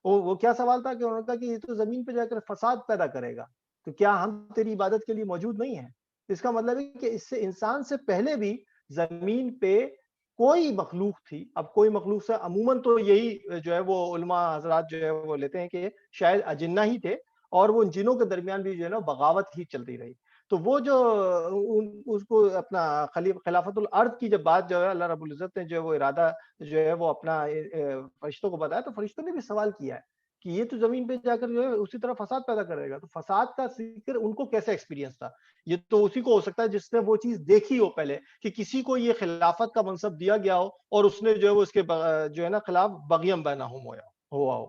وہ کیا سوال تھا کہ انہوں نے کہا کہ یہ تو زمین پہ جا کر فساد پیدا کرے گا، تو کیا ہم تیری عبادت کے لیے موجود نہیں ہیں؟ اس کا مطلب ہے کہ اس سے انسان سے پہلے بھی زمین پہ کوئی مخلوق تھی. اب کوئی مخلوق سے عموماً تو یہی جو ہے وہ علماء حضرات جو ہے وہ لیتے ہیں کہ شاید اجنہ ہی تھے، اور وہ ان جنوں کے درمیان بھی جو ہے نا بغاوت ہی چلتی رہی. تو وہ جو اس کو اپنا خلافت الارض کی جب بات جو ہے اللہ رب العزت نے جو ہے وہ ارادہ جو ہے وہ اپنا فرشتوں کو بتایا، تو فرشتوں نے بھی سوال کیا ہے کہ یہ تو زمین پہ جا کر جو ہے اسی طرح فساد پیدا کرے گا. تو فساد کا ذکر ان کو کیسے ایکسپیرینس تھا؟ یہ تو اسی کو ہو سکتا ہے جس نے وہ چیز دیکھی ہو پہلے، کہ کسی کو یہ خلافت کا منصب دیا گیا ہو اور اس نے جو ہے وہ اس کے جو ہے نا خلاف بغیم بینہم ہوا ہو،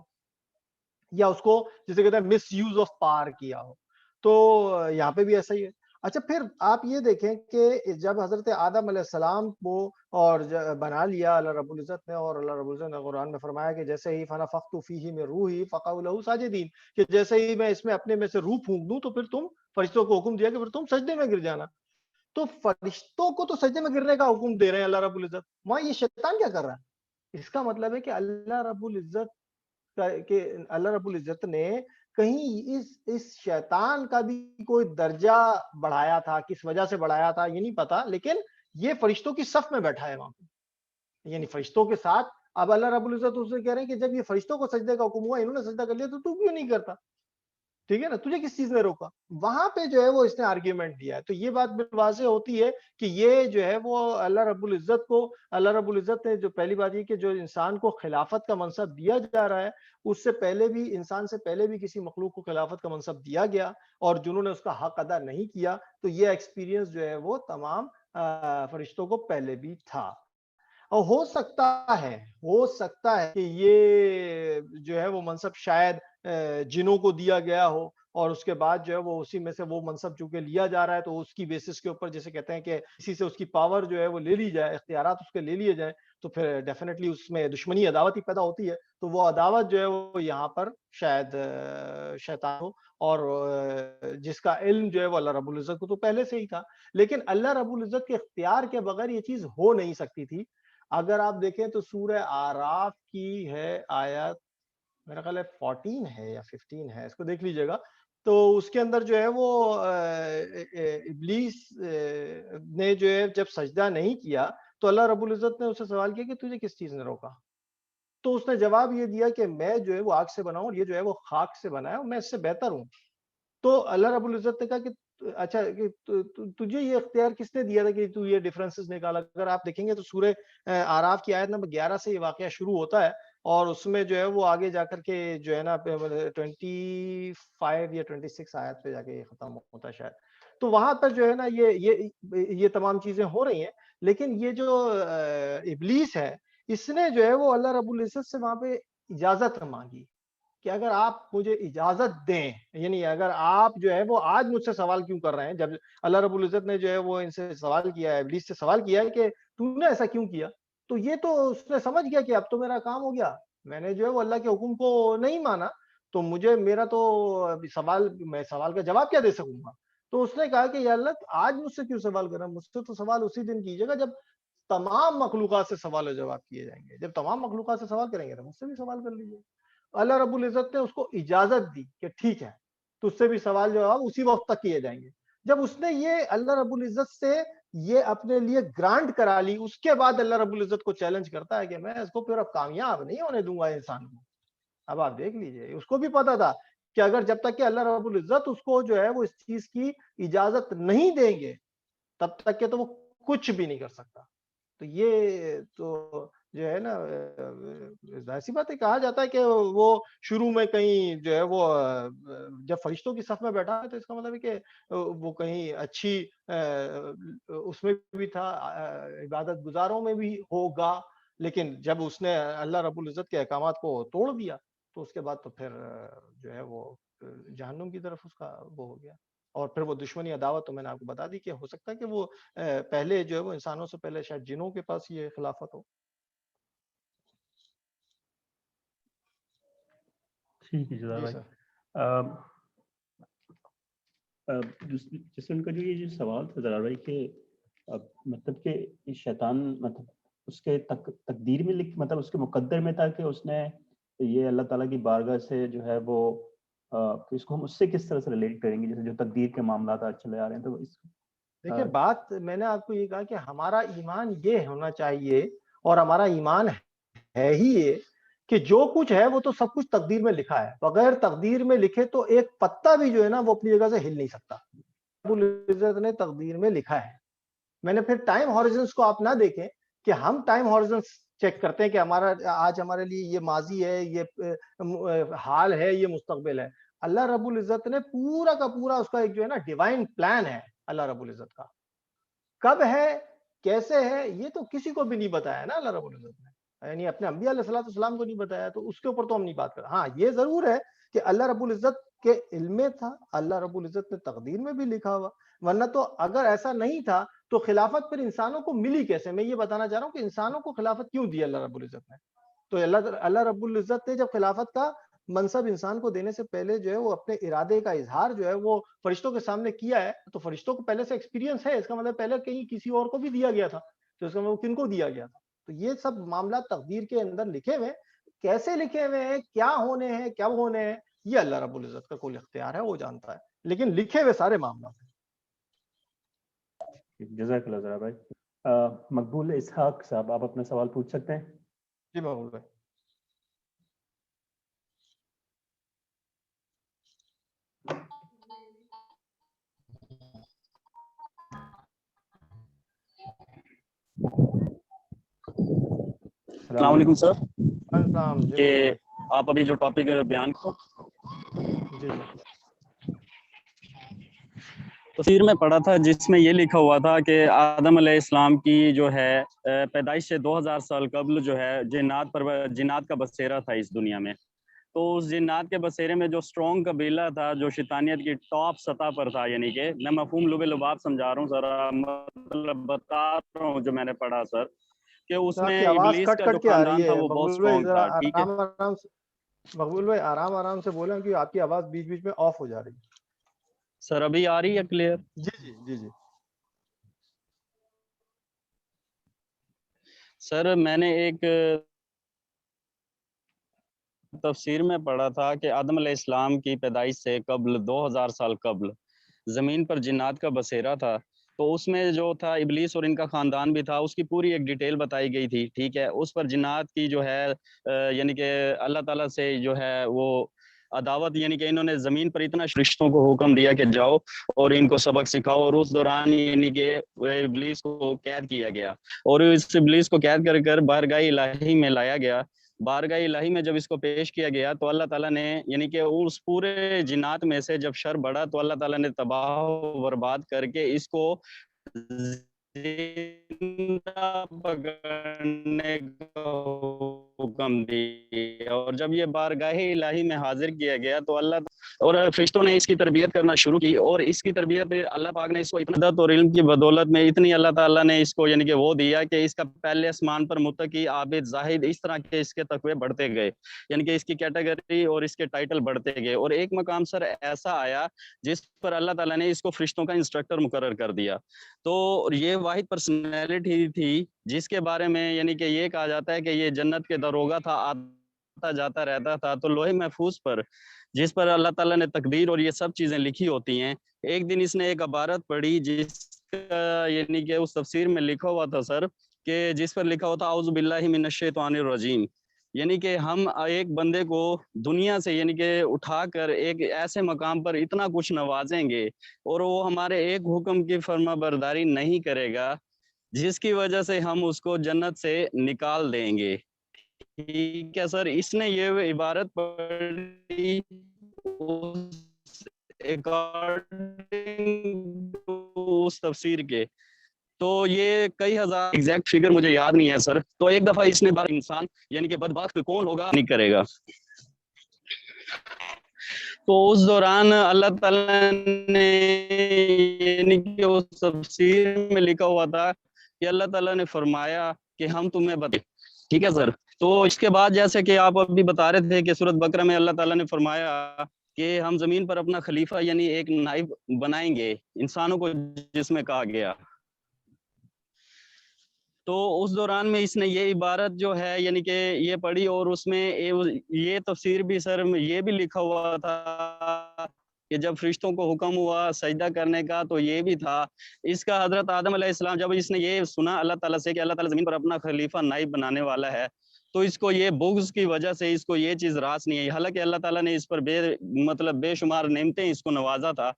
یا اس کو جسے کہتے ہیں مس یوز آف پاور کیا ہو. تو یہاں پہ بھی ایسا ہی ہے. اچھا، پھر آپ یہ دیکھیں کہ جب حضرت آدم علیہ السلام کو اور بنا لیا اللہ رب العزت نے، اور اللہ رب العزت نے قرآن میں فرمایا کہ جیسے ہی فنفخت فیہ من روحی فقعوا لہ ساجدین، کہ جیسے ہی میں اس میں اپنے میں سے روح پھونک دوں تو پھر تم فرشتوں کو حکم دیا کہ پھر تم سجدے میں گر جانا. تو فرشتوں کو تو سجدے میں گرنے کا حکم دے رہے ہیں اللہ رب العزت، وہاں یہ شیطان کیا کر رہا ہے؟ اس کا مطلب ہے کہ اللہ رب العزت کہ اللہ رب العزت نے کہیں اس شیطان کا بھی کوئی درجہ بڑھایا تھا، کس وجہ سے بڑھایا تھا یہ نہیں پتا، لیکن یہ فرشتوں کی صف میں بیٹھا ہے وہاں پہ، یعنی فرشتوں کے ساتھ. اب اللہ رب العزت اس سے کہہ رہے ہیں کہ جب یہ فرشتوں کو سجدے کا حکم ہوا، انہوں نے سجدہ کر لیا، تو کیوں نہیں کرتا؟ ٹھیک ہے نا، تجھے کس چیز نے روکا؟ وہاں پہ جو ہے وہ اس نے آرگیومنٹ دیا ہے. تو یہ بات واضح ہوتی ہے کہ یہ جو ہے وہ اللہ رب العزت نے جو پہلی بات یہ کہ جو انسان کو خلافت کا منصب دیا جا رہا ہے، اس سے پہلے بھی انسان سے پہلے بھی کسی مخلوق کو خلافت کا منصب دیا گیا، اور جنہوں نے اس کا حق ادا نہیں کیا، تو یہ ایکسپیرینس جو ہے وہ تمام فرشتوں کو پہلے بھی تھا. اور ہو سکتا ہے کہ یہ جو ہے وہ منصب شاید جنوں کو دیا گیا ہو، اور اس کے بعد جو ہے وہ اسی میں سے وہ منصب چونکہ لیا جا رہا ہے تو اس کی بیسس کے اوپر جیسے کہتے ہیں کہ اسی سے اس کی پاور جو ہے وہ لے لی جائے، اختیارات اس کے لے لیے جائیں، تو پھر ڈیفینیٹلی اس میں دشمنی عداوت ہی پیدا ہوتی ہے. تو وہ عداوت جو ہے وہ یہاں پر شاید شیطان ہو، اور جس کا علم جو ہے وہ اللہ رب العزت کو تو پہلے سے ہی تھا. لیکن اللہ رب العزت کے اختیار کے بغیر یہ چیز ہو نہیں سکتی تھی. اگر آپ دیکھیں تو سورہ اعراف کی ہے آیت میرا خیال ہے 14 ہے یا 15 ہے، اس کو دیکھ لیجئے گا. تو اس کے اندر جو ہے وہ ابلیس نے جو ہے جب سجدہ نہیں کیا تو اللہ رب العزت نے اسے سوال کیا کہ تجھے کس چیز نے روکا؟ تو اس نے جواب یہ دیا کہ میں جو ہے وہ آگ سے بنا ہوں، اور یہ جو ہے وہ خاک سے بنا ہے، اور میں اس سے بہتر ہوں. تو اللہ رب العزت نے کہا کہ اچھا کہ تجھے یہ اختیار کس نے دیا تھا کہ تو یہ ڈیفرنسز نکالا؟ اگر آپ دیکھیں گے تو سورہ اعراف کی آیت نمبر 11 سے یہ واقعہ شروع ہوتا ہے، اور اس میں جو ہے وہ آگے جا کر کے جو ہے نا 25 یا 26 آیت پہ جا کے یہ ختم ہوتا ہے شاید. تو وہاں پر جو ہے نا یہ تمام چیزیں ہو رہی ہیں. لیکن یہ جو ابلیس ہے، اس نے جو ہے وہ اللہ رب العزت سے وہاں پہ اجازت مانگی کہ اگر آپ مجھے اجازت دیں، یعنی اگر آپ جو ہے وہ آج مجھ سے سوال کیوں کر رہے ہیں، جب اللہ رب العزت نے جو ہے وہ ان سے سوال کیا ہے، ابلیس سے سوال کیا ہے کہ تو نے ایسا کیوں کیا، تو یہ تو اس نے سمجھ گیا کہ اب تو میرا کام ہو گیا، میں نے جو ہے وہ اللہ کے حکم کو نہیں مانا، تو مجھے میرا تو میں سوال کا جواب کیا دے سکوں گا. تو اس نے کہا کہ یا اللہ آج مجھ سے کیوں سوال کر رہا ہے؟ مجھ سے تو سوال اسی دن کیجیے گا جب تمام مخلوقات سے سوال و جواب کیے جائیں گے. جب تمام مخلوقات سے سوال کریں گے تو مجھ سے بھی سوال کر لیجیے. اللہ رب العزت نے اس کو اجازت دی کہ ٹھیک ہے، تو اس سے بھی سوال جواب اسی وقت تک کیے جائیں گے. جب اس نے یہ اللہ رب العزت سے یہ اپنے لیے گرانٹ کرا لی، اس کے بعد اللہ رب العزت کو چیلنج کرتا ہے کہ میں اس کو پھر اب کامیاب نہیں ہونے دوں گا انسان کو. اب آپ دیکھ لیجئے، اس کو بھی پتا تھا کہ اگر جب تک کہ اللہ رب العزت اس کو جو ہے وہ اس چیز کی اجازت نہیں دیں گے تب تک کہ تو وہ کچھ بھی نہیں کر سکتا. تو یہ تو جو ہے نا ظاہر سی بات ہے کہا جاتا ہے کہ وہ شروع میں کہیں جو ہے وہ جب فرشتوں کی صف میں بیٹھا ہے تو اس کا مطلب ہے کہ وہ کہیں اچھی اس میں بھی تھا، عبادت گزاروں میں بھی ہوگا، لیکن جب اس نے اللہ رب العزت کے احکامات کو توڑ دیا تو اس کے بعد تو پھر جو ہے وہ جہنم کی طرف اس کا وہ ہو گیا، اور پھر وہ دشمنی عداوت تو میں نے آپ کو بتا دی کہ ہو سکتا ہے کہ وہ پہلے جو ہے وہ انسانوں سے پہلے شاید جنوں کے پاس یہ خلافت ہو۔ ٹھیک ہے جزاک جی بھائی۔ سر۔ جیسے ان کا جو یہ جو سوال تھا ذرا بھائی کہ مطلب کہ شیطان مطلب اس کے تقدیر میں مطلب اس کے مقدر میں تھا کہ اس نے یہ اللہ تعالیٰ کی بارگاہ سے جو ہے وہ کہ اس کو ہم اس سے کس طرح سے ریلیٹ کریں گے، جیسے جو تقدیر کے معاملات آج چلے آ رہے ہیں، تو اس دیکھیں بات میں نے آپ کو یہ کہا کہ ہمارا ایمان یہ ہونا چاہیے، اور ہمارا ایمان ہے ہی یہ کہ جو کچھ ہے وہ تو سب کچھ تقدیر میں لکھا ہے، بغیر تقدیر میں لکھے تو ایک پتا بھی جو ہے نا وہ اپنی جگہ سے ہل نہیں سکتا، رب العزت نے تقدیر میں لکھا ہے۔ میں نے پھر ٹائم ہاریزنس کو آپ نہ دیکھیں کہ ہم ٹائم ہاریزنس چیک کرتے ہیں کہ ہمارا آج ہمارے لیے یہ ماضی ہے، یہ حال ہے، یہ مستقبل ہے۔ اللہ رب العزت نے پورا کا پورا اس کا ایک جو ہے نا ڈیوائن پلان ہے اللہ رب العزت کا، کب ہے کیسے ہے یہ تو کسی کو بھی نہیں بتایا نا اللہ رب العزت نے، یعنی اپنے انبیاء علیہ السلام کو نہیں بتایا، تو اس کے اوپر تو ہم نہیں بات کر۔ ہاں یہ ضرور ہے کہ اللہ رب العزت کے علم میں تھا، اللہ رب العزت نے تقدیر میں بھی لکھا ہوا، ورنہ تو اگر ایسا نہیں تھا تو خلافت پھر انسانوں کو ملی کیسے؟ میں یہ بتانا چاہ رہا ہوں کہ انسانوں کو خلافت کیوں دی اللہ رب العزت نے؟ تو اللہ رب العزت نے جب خلافت کا منصب انسان کو دینے سے پہلے جو ہے وہ اپنے ارادے کا اظہار جو ہے وہ فرشتوں کے سامنے کیا ہے، تو فرشتوں کو پہلے سے ایکسپیرینس ہے، اس کا مطلب پہلے کہیں کسی اور کو بھی دیا گیا تھا، تو اس کا مطلب کن کو دیا گیا تھا؟ تو یہ سب معاملات تقدیر کے اندر لکھے ہوئے، کیسے لکھے ہوئے ہیں، کیا ہونے ہیں، کب ہونے ہیں، یہ اللہ رب العزت کا کل اختیار ہے، وہ جانتا ہے، لیکن لکھے ہوئے سارے معاملات ہیں۔ جزاک اللہ ذرا بھائی۔ مقبول اسحاق صاحب آپ اپنا سوال پوچھ سکتے ہیں۔ جی مقبول بھائی۔ السلام علیکم سر۔ کہ آپ ابھی جو ٹاپک بیان کو جی جی تفسیر میں پڑھا تھا جس میں یہ لکھا ہوا تھا کہ آدم علیہ السلام کی جو ہے پیدائش سے 2000 سال قبل جو ہے جنات کا بسیرا تھا اس دنیا میں، تو اس جنات کے بسیرے میں جو اسٹرانگ قبیلہ تھا جو شیطانیت کی ٹاپ سطح پر تھا، یعنی کہ میں مفہوم لب لباب سمجھا رہا ہوں، ذرا مطلب بتا رہا ہوں جو میں نے پڑھا سر، کہ اس آپ میں کی آواز ابلیس کٹ کا جو کٹ کے آ رہی خاندان تھا ہے وہ بہت مقبول بھائی، اسٹرانگ ذرا تھا، ٹھیک ہے؟ آرام سے مقبول بھائی آرام سے بولیں کہ آپ کی آواز بیچ بیچ میں آف ہو جا رہی ہے۔ سر ابھی آ رہی ہے کلیئر؟ جی جی جی جی سر میں نے ایک تفسیر میں پڑھا تھا کہ آدم علیہ السلام کی پیدائش سے قبل 2000 سال قبل زمین پر جنات کا بسیرا تھا، تو اس میں جو تھا ابلیس اور ان کا خاندان بھی تھا، اس کی پوری ایک ڈیٹیل بتائی گئی تھی، ٹھیک ہے؟ اس پر جنات کی جو ہے یعنی کہ اللہ تعالیٰ سے جو ہے وہ عداوت، یعنی کہ انہوں نے زمین پر اتنا فرشتوں کو حکم دیا کہ جاؤ اور ان کو سبق سکھاؤ، اور اس دوران یعنی کہ ابلیس کو قید کیا گیا، اور اس ابلیس کو قید کر کر بارگاہ الہی میں لایا گیا۔ بارگاہ الہی میں جب اس کو پیش کیا گیا تو اللہ تعالیٰ نے یعنی کہ اس پورے جنات میں سے جب شر بڑھا تو اللہ تعالیٰ نے تباہ و برباد کر کے اس کو زندہ پکڑنے کا حکم دیا، اور جب یہ بارگاہ الہی میں حاضر کیا گیا تو اللہ اور فرشتوں نے اس کی تربیت کرنا شروع کی، اور اس کی تربیت اللہ پاک نے اس کو اتنا عدت اور علم کی بدولت میں اتنی اللہ تعالیٰ نے اس کو یعنی کہ وہ دیا کہ اس کا پہلے آسمان پر متقی، عابد، زاہد، اس طرح کے اس کے تقوی بڑھتے گئے، یعنی کہ اس کی کیٹیگری اور اس کے ٹائٹل بڑھتے گئے، اور ایک مقام سر ایسا آیا جس پر اللہ تعالیٰ نے اس کو فرشتوں کا انسٹرکٹر مقرر کر دیا۔ تو یہ واحد پرسنالٹی تھی جس کے بارے میں یعنی کہ یہ کہا جاتا ہے کہ یہ جنت کے داروغہ تھا، آتا جاتا رہتا تھا، تو لوح محفوظ پر جس پر اللہ تعالیٰ نے تقدیر اور یہ سب چیزیں لکھی ہوتی ہیں، ایک دن اس نے ایک عبارت پڑھی جس کا یعنی کہ اس تفسیر میں لکھا ہوا تھا سر، کہ جس پر لکھا ہوتا اعوذ باللہ من الشیطان الرجیم، یعنی کہ ہم ایک بندے کو دنیا سے یعنی کہ اٹھا کر ایک ایسے مقام پر اتنا کچھ نوازیں گے اور وہ ہمارے ایک حکم کی فرما برداری نہیں کرے گا جس کی وجہ سے ہم اس کو جنت سے نکال دیں گے. ٹھیک ہے سر, اس نے یہ عبارت پڑھی اس تفسیر کے, تو یہ کئی ہزار ایگزیکٹ فگر مجھے یاد نہیں ہے سر. تو ایک دفعہ اس نے بار انسان یعنی کہ بدبخت کون ہوگا نہیں کرے گا. تو اس دوران اللہ تعالیٰ نے یعنی کہ اس تفسیر میں لکھا ہوا تھا کہ اللہ تعالیٰ نے فرمایا کہ ہم تمہیں بتائیں. ٹھیک ہے سر. تو اس کے بعد جیسے کہ آپ ابھی بتا رہے تھے کہ سورۃ بقرہ میں اللہ تعالیٰ نے فرمایا کہ ہم زمین پر اپنا خلیفہ یعنی ایک نائب بنائیں گے انسانوں کو, جس میں کہا گیا. تو اس دوران میں اس نے یہ عبارت جو ہے یعنی کہ یہ پڑھی, اور اس میں یہ تفسیر بھی سر یہ بھی لکھا ہوا تھا کہ جب فرشتوں کو حکم ہوا سجدہ کرنے کا تو یہ بھی تھا. اس کا حضرت آدم علیہ السلام جب اس نے یہ سنا اللہ تعالیٰ سے کہ اللہ تعالیٰ زمین پر اپنا خلیفہ نائب بنانے والا ہے, تو اس کو یہ بغض کی وجہ سے اس کو یہ چیز راس نہیں ہے. حالانکہ اللہ تعالیٰ نے اس پر بے شمار نعمتیں اس کو نوازا تھا,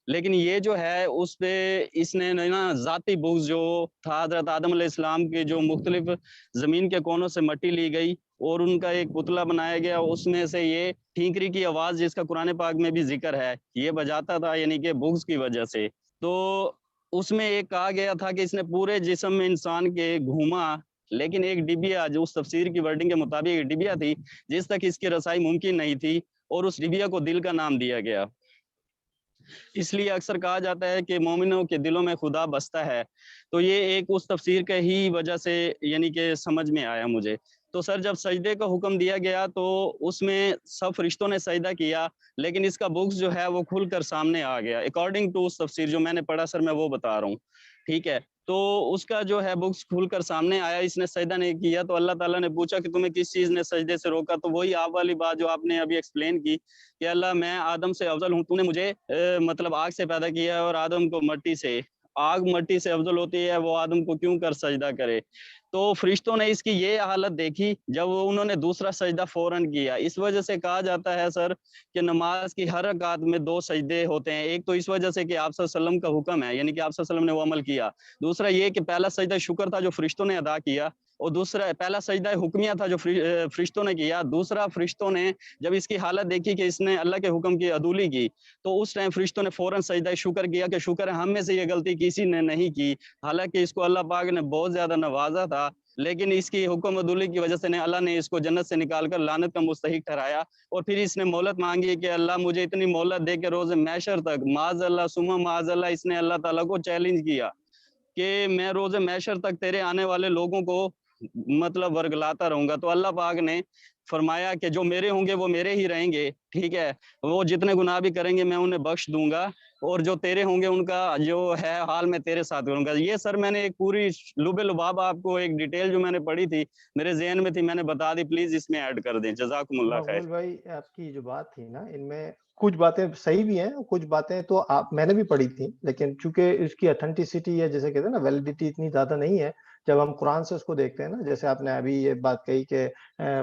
لیکن یہ جو ہے اس پہ اس نے نا ذاتی بغض جو تھا. حضرت آدم علیہ السلام کے جو مختلف زمین کے کونوں سے مٹی لی گئی اور ان کا ایک پتلا بنایا گیا, اس میں سے یہ ٹھینکری کی آواز جس کا قرآن پاک میں بھی ذکر ہے یہ بجاتا تھا یعنی کہ بغض کی وجہ سے. تو اس میں ایک کہا گیا تھا کہ اس نے پورے جسم میں انسان کے گھوما, لیکن ایک ڈبیا جو اس تفسیر کی ورڈنگ کے مطابق ایک ڈبیا تھی جس تک اس کی رسائی ممکن نہیں تھی, اور اس ڈبیا کو دل کا نام دیا گیا. اس لیے اکثر کہا جاتا ہے کہ مومنوں کے دلوں میں خدا بستا ہے. تو یہ ایک اس تفسیر کے ہی وجہ سے یعنی کہ سمجھ میں آیا مجھے. تو سر جب سجدے کا حکم دیا گیا تو اس میں سب فرشتوں نے سجدہ کیا, لیکن اس کا بغض جو ہے وہ کھل کر سامنے آ گیا اکارڈنگ ٹو اس تفسیر جو میں نے پڑھا سر, میں وہ بتا رہا ہوں. ٹھیک ہے. تو اس کا جو ہے بغض کھل کر سامنے آیا, اس نے سجدہ نہیں کیا. تو اللہ تعالیٰ نے پوچھا کہ تمہیں کس چیز نے سجدے سے روکا, تو وہی آپ والی بات جو آپ نے ابھی ایکسپلین کی کہ اللہ میں آدم سے افضل ہوں, تو نے مجھے مطلب آگ سے پیدا کیا ہے اور آدم کو مٹی سے. آگ مٹی سے افضل ہوتی ہے, وہ آدم کو کیوں کر سجدہ کرے. تو فرشتوں نے اس کی یہ حالت دیکھی جب انہوں نے دوسرا سجدہ فوراً کیا. اس وجہ سے کہا جاتا ہے سر کہ نماز کی ہر رکعت میں 2 سجدے ہوتے ہیں. ایک تو اس وجہ سے کہ آپ صلی اللہ علیہ وسلم کا حکم ہے یعنی کہ آپ صلی اللہ علیہ وسلم نے وہ عمل کیا. دوسرا یہ کہ پہلا سجدہ شکر تھا جو فرشتوں نے ادا کیا, اور دوسرا پہلا سجدہ حکمیہ تھا جو فرشتوں نے کیا. دوسرا فرشتوں نے جب اس کی حالت دیکھی کہ اس نے اللہ کے حکم کی عدولی کی, تو اس ٹائم فرشتوں نے فوراً سجدہ شکر کیا کہ شکر ہے ہم میں سے یہ غلطی کسی نے نہیں کی. حالانکہ اس کو اللہ پاک نے بہت زیادہ نوازا تھا, لیکن اس کی حکم عدولی کی وجہ سے اللہ نے اس کو جنت سے نکال کر لعنت کا مستحق ٹھہرایا. اور پھر اس نے مہلت مانگی کہ اللہ مجھے اتنی مہلت دے کے روز محشر تک معاذ اللہ ثم معاذ اللہ, اس نے اللہ تعالیٰ کو چیلنج کیا کہ میں روز محشر تک تیرے آنے والے لوگوں کو مطلب ورگلاتا رہوں گا. تو اللہ پاک نے فرمایا کہ جو میرے ہوں گے وہ میرے ہی رہیں گے. ٹھیک ہے. وہ جتنے گناہ بھی کریں گے میں انہیں بخش دوں گا, اور جو تیرے ہوں گے ان کا جو ہے حال میں تیرے ساتھ کروں گا. یہ سر میں نے ایک پوری لب لباب آپ کو ایک ڈیٹیل جو میں نے پڑھی تھی میرے ذہن میں تھی, میں نے بتا دی, پلیز اس میں ایڈ کر دیں. جزاکم اللہ خیر. مقبول بھائی آپ کی جو بات تھی نا, ان میں کچھ باتیں صحیح بھی ہیں, کچھ باتیں تو میں نے بھی پڑھی تھی, لیکن چونکہ اس کی اتھینٹسٹی ہے جیسے کہتے ہیں نا ویلیڈیٹی اتنی زیادہ نہیں ہے. جب ہم قرآن سے اس کو دیکھتے ہیں نا, جیسے آپ نے ابھی یہ بات کہی کہ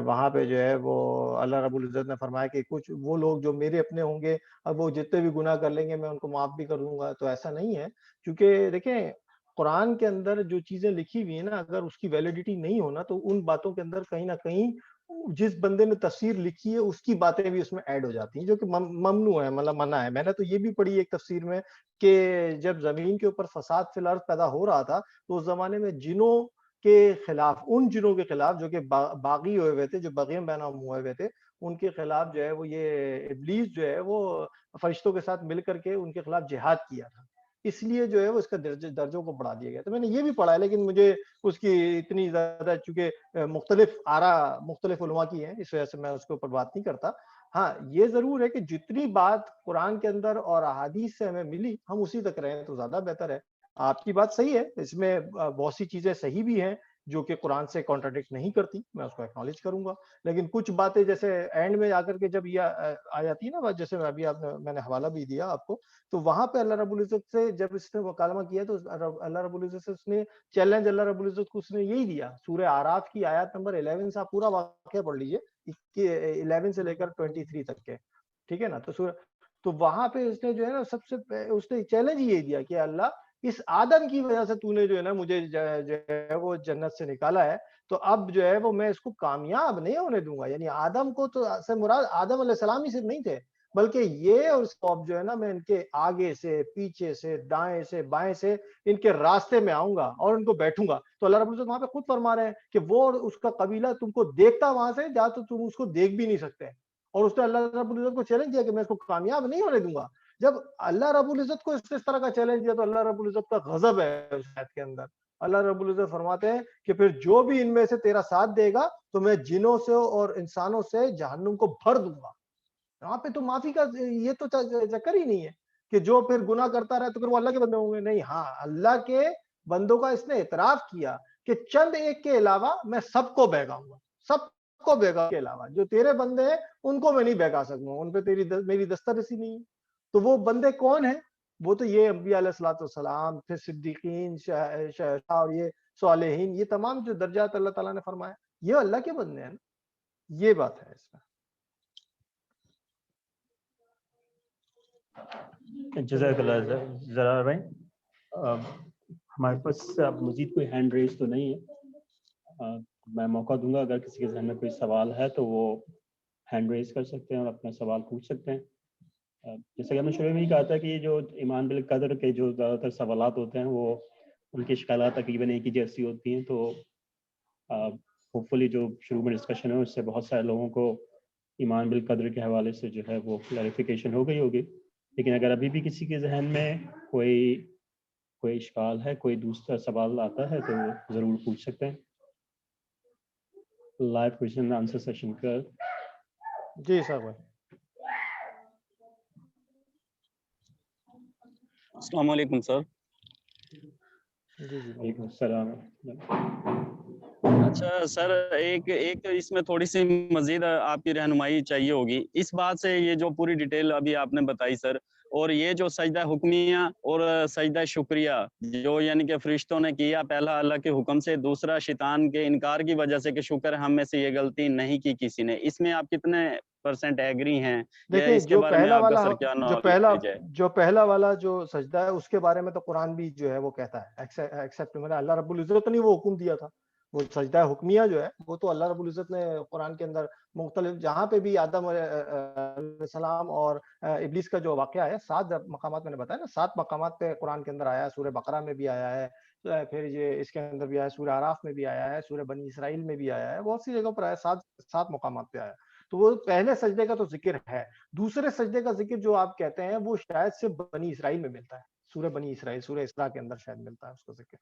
وہاں پہ جو ہے وہ اللہ رب العزت نے فرمایا کہ کچھ وہ لوگ جو میرے اپنے ہوں گے, اب وہ جتنے بھی گناہ کر لیں گے میں ان کو معاف بھی کر دوں گا. تو ایسا نہیں ہے, کیونکہ دیکھیں قرآن کے اندر جو چیزیں لکھی ہوئی ہیں نا, اگر اس کی ویلیڈیٹی نہیں ہونا تو ان باتوں کے اندر کہیں نہ کہیں جس بندے نے تفسیر لکھی ہے اس کی باتیں بھی اس میں ایڈ ہو جاتی ہیں, جو کہ ممنوع ہے, مطلب منع ہے. میں نے تو یہ بھی پڑھی ایک تفسیر میں کہ جب زمین کے اوپر فساد فی الارض پیدا ہو رہا تھا تو اس زمانے میں جنوں کے خلاف, ان جنوں کے خلاف جو کہ باغی ہوئے ہوئے تھے, جو بغیم بینام ہوئے ہوئے تھے, ان کے خلاف جو ہے وہ یہ ابلیس جو ہے وہ فرشتوں کے ساتھ مل کر کے ان کے خلاف جہاد کیا تھا. اس لیے جو ہے وہ اس کا درجوں کو بڑھا دیا گیا. تو میں نے یہ بھی پڑھا ہے, لیکن مجھے اس کی اتنی زیادہ چونکہ مختلف آراء مختلف علماء کی ہیں, اس وجہ سے میں اس کے اوپر بات نہیں کرتا. ہاں یہ ضرور ہے کہ جتنی بات قرآن کے اندر اور احادیث سے ہمیں ملی ہم اسی تک رہیں تو زیادہ بہتر ہے. آپ کی بات صحیح ہے, اس میں بہت سی چیزیں صحیح بھی ہیں جو کہ قرآن سے کانٹراڈکٹ نہیں کرتی, میں اس کو ایکنالج کروں گا. لیکن کچھ باتیں جیسے اینڈ میں آ کر کے جب یہ آ جاتی ہے نا, جیسے ابھی میں نے حوالہ بھی دیا آپ کو, تو وہاں پہ اللہ رب العزت سے جب اس نے مکالمہ کیا تو اللہ رب العزت سے اس نے چیلنج, اللہ رب العزت کو اس نے یہی دیا. سورہ اعراف کی آیات نمبر 11 سے آپ پورا واقعہ پڑھ لیجئے, 11 سے لے کر 23 تک کے, ٹھیک ہے نا. تو وہاں پہ اس نے جو ہے نا سب سے اس نے چیلنج یہ دیا کہ اللہ اس آدم کی وجہ سے تو نے جو ہے نا مجھے جو ہے وہ جنت سے نکالا ہے، تو اب جو ہے وہ میں اس کو کامیاب نہیں ہونے دوں گا. یعنی آدم کو تو سے مراد آدم علیہ السلام ہی صرف نہیں تھے، بلکہ یہ اور اب جو ہے نا میں ان کے آگے سے، پیچھے سے، دائیں سے، بائیں سے ان کے راستے میں آؤں گا اور ان کو بیٹھوں گا. تو اللہ رب العزت وہاں پہ خود فرما رہے ہیں کہ وہ اور اس کا قبیلہ تم کو دیکھتا وہاں سے جہاں تو تم اس کو دیکھ بھی نہیں سکتے. اور اس نے اللہ رب العزت کو چیلنج دیا کہ میں اس کو کامیاب نہیں ہونے دوں گا. جب اللہ رب العزت کو اس طرح کا چیلنج دیا تو اللہ رب العزت کا غضب ہے اس آیت کے اندر. اللہ رب العزت فرماتے ہیں کہ پھر جو بھی ان میں سے تیرا ساتھ دے گا تو میں جنوں سے اور انسانوں سے جہنم کو بھر دوں گا. یہاں پہ تو معافی کا یہ تو چکر ہی نہیں ہے کہ جو پھر گناہ کرتا رہے تو پھر وہ اللہ کے بندے ہوں گے. نہیں، ہاں اللہ کے بندوں کا اس نے اعتراف کیا کہ چند ایک کے علاوہ میں سب کو بہکاؤں گا، سب کو بہکا کے علاوہ جو تیرے بندے ہیں ان کو میں نہیں بہکا سکوں گا، ان پہ میری دسترسی نہیں ہے. تو وہ بندے کون ہیں؟ وہ تو یہ انبیاء علیہ الصلوۃ والسلام، پھر صدیقین، شہداء اور یہ صالحین، یہ تمام جو درجات اللہ تعالیٰ نے فرمایا یہ اللہ کے بندے ہیں نا. یہ بات ہے اس میں. جزاک اللہ. ذرا بھائی ہمارے پاس اب مزید کوئی ہینڈ ریز تو نہیں ہے. میں موقع دوں گا اگر کسی کے ذہن میں کوئی سوال ہے تو وہ ہینڈ ریز کر سکتے ہیں اور اپنا سوال پوچھ سکتے ہیں. جیسے کہ ہم نے شروع میں ہی کہا تھا کہ یہ جو ایمان بالقدر کے جو زیادہ تر سوالات ہوتے ہیں وہ ان کی شکلات تقریباً ایک ہی جیسی ہوتی ہیں. تو ہوپ فلی جو شروع میں ڈسکشن ہے اس سے بہت سارے لوگوں کو ایمان بالقدر کے حوالے سے جو ہے وہ کلیریفیکیشن ہو گئی ہوگی. لیکن اگر ابھی بھی کسی کے ذہن میں کوئی اشکال ہے، کوئی دوسرا سوال آتا ہے تو ضرور پوچھ سکتے ہیں. لائیو کویشچن آنسر سیشن کا. جی صاحب. السلام علیکم سر. جی جی وعلیکم السلام. اچھا سر، ایک اس میں تھوڑی سی مزید آپ کی رہنمائی چاہیے ہوگی اس بات سے. یہ جو پوری ڈیٹیل ابھی آپ نے بتائی سر، اور یہ جو سجدہ حکمیہ اور سجدہ شکریہ جو یعنی کہ فرشتوں نے کیا، پہلا اللہ کے حکم سے، دوسرا شیطان کے انکار کی وجہ سے کہ شکر ہم میں سے یہ غلطی نہیں کی کسی نے، اس میں آپ کتنے % ایگری ہیں یا دیکھیں اس کے بارے میں آپ کا سر کیا نالج ہے؟ جو پہلا والا جو سجدہ ہے اس کے بارے میں تو قرآن بھی جو ہے وہ کہتا ہے ایکسیپٹ میں اللہ رب العزت نے وہ حکم دیا تھا. وہ سجدہ حکمیہ جو ہے وہ تو اللہ رب العزت نے قرآن کے اندر مختلف جہاں پہ بھی آدم علیہ السلام اور ابلیس کا جو واقعہ ہے 7 مقامات میں نے بتایا نا، 7 مقامات پہ قرآن کے اندر آیا ہے. سورہ بقرہ میں بھی آیا ہے، پھر یہ اس کے اندر بھی آیا ہے، سورہ اعراف میں بھی آیا ہے، سورہ بنی اسرائیل میں بھی آیا ہے، بہت سی جگہوں پر آیا. 7 مقامات پہ آیا. تو وہ پہلے سجدے کا تو ذکر ہے. دوسرے سجدے کا ذکر جو آپ کہتے ہیں وہ شاید سے بنی اسرائیل میں ملتا ہے، سورہ بنی اسرائیل، سورہ اسراء کے اندر شاید ملتا ہے اس کا ذکر.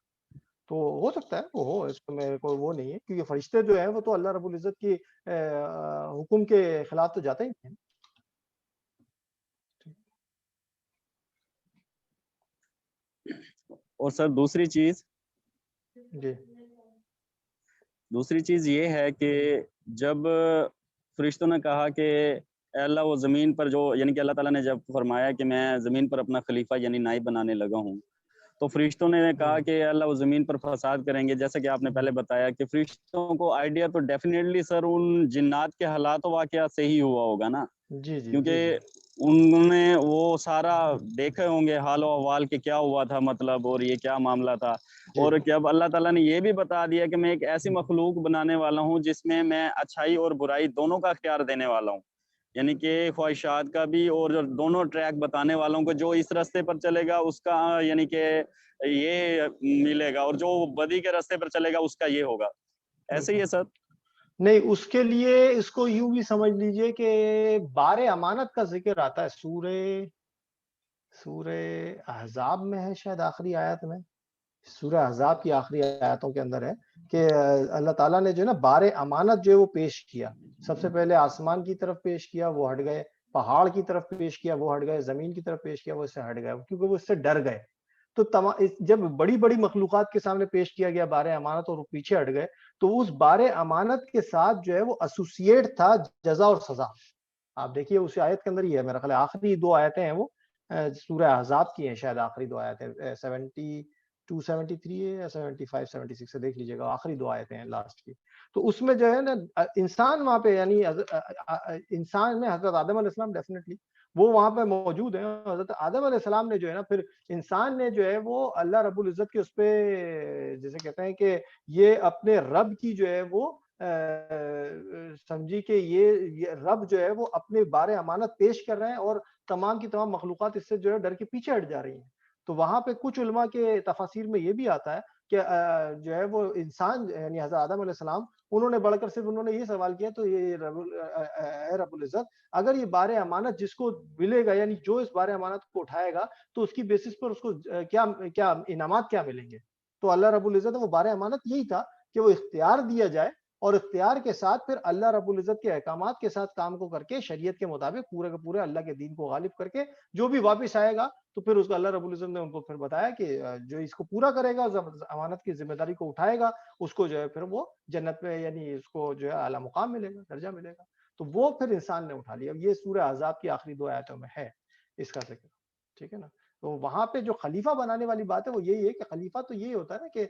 تو ہو سکتا ہے وہ ہو، اس میں کوئی وہ نہیں ہے، کیونکہ فرشتے جو ہیں وہ تو اللہ رب العزت کی حکم کے خلاف تو جاتے ہی نہیں. اور سر دوسری چیز یہ ہے کہ جب فرشتوں نے کہا کہ اے اللہ وہ زمین پر جو یعنی کہ اللہ تعالیٰ نے جب فرمایا کہ میں زمین پر اپنا خلیفہ یعنی نائب بنانے لگا ہوں، تو فرشتوں نے کہا کہ اللہ وہ زمین پر فساد کریں گے. جیسا کہ آپ نے پہلے بتایا کہ فرشتوں کو آئیڈیا تو ڈیفینیٹلی سر ان جنات کے حالات و واقعات سے ہی ہوا ہوگا نا، کیونکہ انہوں نے وہ سارا دیکھے ہوں گے حال و احوال کہ کیا ہوا تھا مطلب اور یہ کیا معاملہ تھا. اور کہ اب اللہ تعالیٰ نے یہ بھی بتا دیا کہ میں ایک ایسی مخلوق بنانے والا ہوں جس میں اچھائی اور برائی دونوں کا اختیار دینے والا ہوں، یعنی کہ خواہشات کا بھی اور دونوں ٹریک بتانے والوں کو. جو اس راستے پر چلے گا اس کا یعنی کہ یہ ملے گا، اور جو بدی کے راستے پر چلے گا اس کا یہ ہوگا. ایسے ہی ہے سر؟ نہیں، اس کے لیے اس کو یوں بھی سمجھ لیجئے کہ بار امانت کا ذکر آتا ہے سورہ احزاب میں ہے شاید آخری آیت میں، سورہ احزاب کی آخری آیاتوں کے اندر ہے کہ اللہ تعالیٰ نے جو ہے نا بار امانت جو ہے وہ پیش کیا. سب سے پہلے آسمان کی طرف پیش کیا، وہ ہٹ گئے. پہاڑ کی طرف پیش کیا، وہ ہٹ گئے. زمین کی طرف پیش کیا، وہ اس سے ہٹ گئے کیونکہ وہ اس سے ڈر گئے. تو جب بڑی بڑی مخلوقات کے سامنے پیش کیا گیا بار امانت اور وہ پیچھے ہٹ گئے، تو اس بار امانت کے ساتھ جو ہے وہ ایسوسیٹ تھا جزا اور سزا. آپ دیکھیے اس آیت کے اندر ہی ہے، میرا خیال آخری 2 آیتیں ہیں وہ سورہ احزاب کی ہیں، شاید آخری 2 آیتیں 72-73 ہے یا 75-76 سے دیکھ لیجیے گا، آخری 2 آیتیں ہیں لاسٹ کی. تو اس میں جو ہے نا انسان وہاں پہ یعنی انسان میں حضرت آدم علیہ السلام ڈیفینیٹلی وہ وہاں پہ موجود ہیں. حضرت آدم علیہ السلام نے جو ہے نا پھر انسان نے جو ہے وہ اللہ رب العزت کے اس پہ جیسے کہتے ہیں کہ یہ اپنے رب کی جو ہے وہ سمجھی کہ یہ رب جو ہے وہ اپنے بارے امانت پیش کر رہے ہیں اور تمام کی تمام مخلوقات اس سے جو ہے ڈر کے پیچھے ہٹ جا رہی ہیں. تو وہاں پہ کچھ علماء کے تفاسیر میں یہ بھی آتا ہے کہ جو ہے وہ انسان یعنی حضرت آدم علیہ السلام انہوں نے بڑھ کر صرف انہوں نے یہ سوال کیا تو یہ رب العزت اگر یہ بار امانت جس کو ملے گا یعنی جو اس بار امانت کو اٹھائے گا تو اس کی بیسس پر اس کو کیا انعامات کیا ملیں گے. تو اللہ رب العزت وہ بار امانت یہی تھا کہ وہ اختیار دیا جائے اور اختیار کے ساتھ پھر اللہ رب العزت کے احکامات کے ساتھ کام کو کر کے شریعت کے مطابق پورے کے پورے اللہ کے دین کو غالب کر کے جو بھی واپس آئے گا تو پھر اس کو اللہ رب العزت نے ان کو پھر بتایا کہ جو اس کو پورا کرے گا امانت کی ذمہ داری کو اٹھائے گا اس کو جو ہے پھر وہ جنت میں یعنی اس کو جو ہے اعلیٰ مقام ملے گا, درجہ ملے گا. تو وہ پھر انسان نے اٹھا لیا. یہ سورہ احزاب کی آخری 2 آیتوں میں ہے اس کا ذکر, ٹھیک ہے نا. تو وہاں پہ جو خلیفہ بنانے والی بات ہے وہ یہی ہے کہ خلیفہ تو یہی ہوتا ہے نا کہ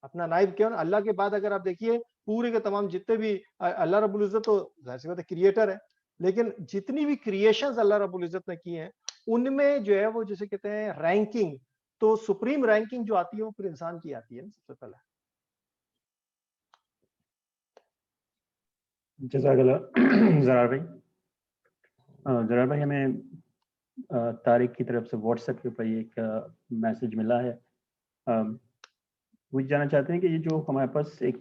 اپنا نائب کیوں, اللہ کے بعد اگر آپ دیکھیے پورے کے تمام جتنے بھی اللہ رب العزت تو ظاہر سی بات ہے کریٹر ہے, لیکن جتنی بھی کریشنز اللہ رب العزت نے کی ہیں ان میں جو ہے وہ جسے کہتے ہیں رینکنگ, تو سپریم رینکنگ جو آتی ہے وہ پھر انسان کی آتی ہے سب سے پہلے. جزاک اللہ زرار بھائی. زرار بھائی ہمیں طارق کی طرف سے واٹس ایپ کے اوپر ایک میسج ملا ہے. وہ جاننا چاہتے ہیں کہ یہ جو ہمارے پاس ایک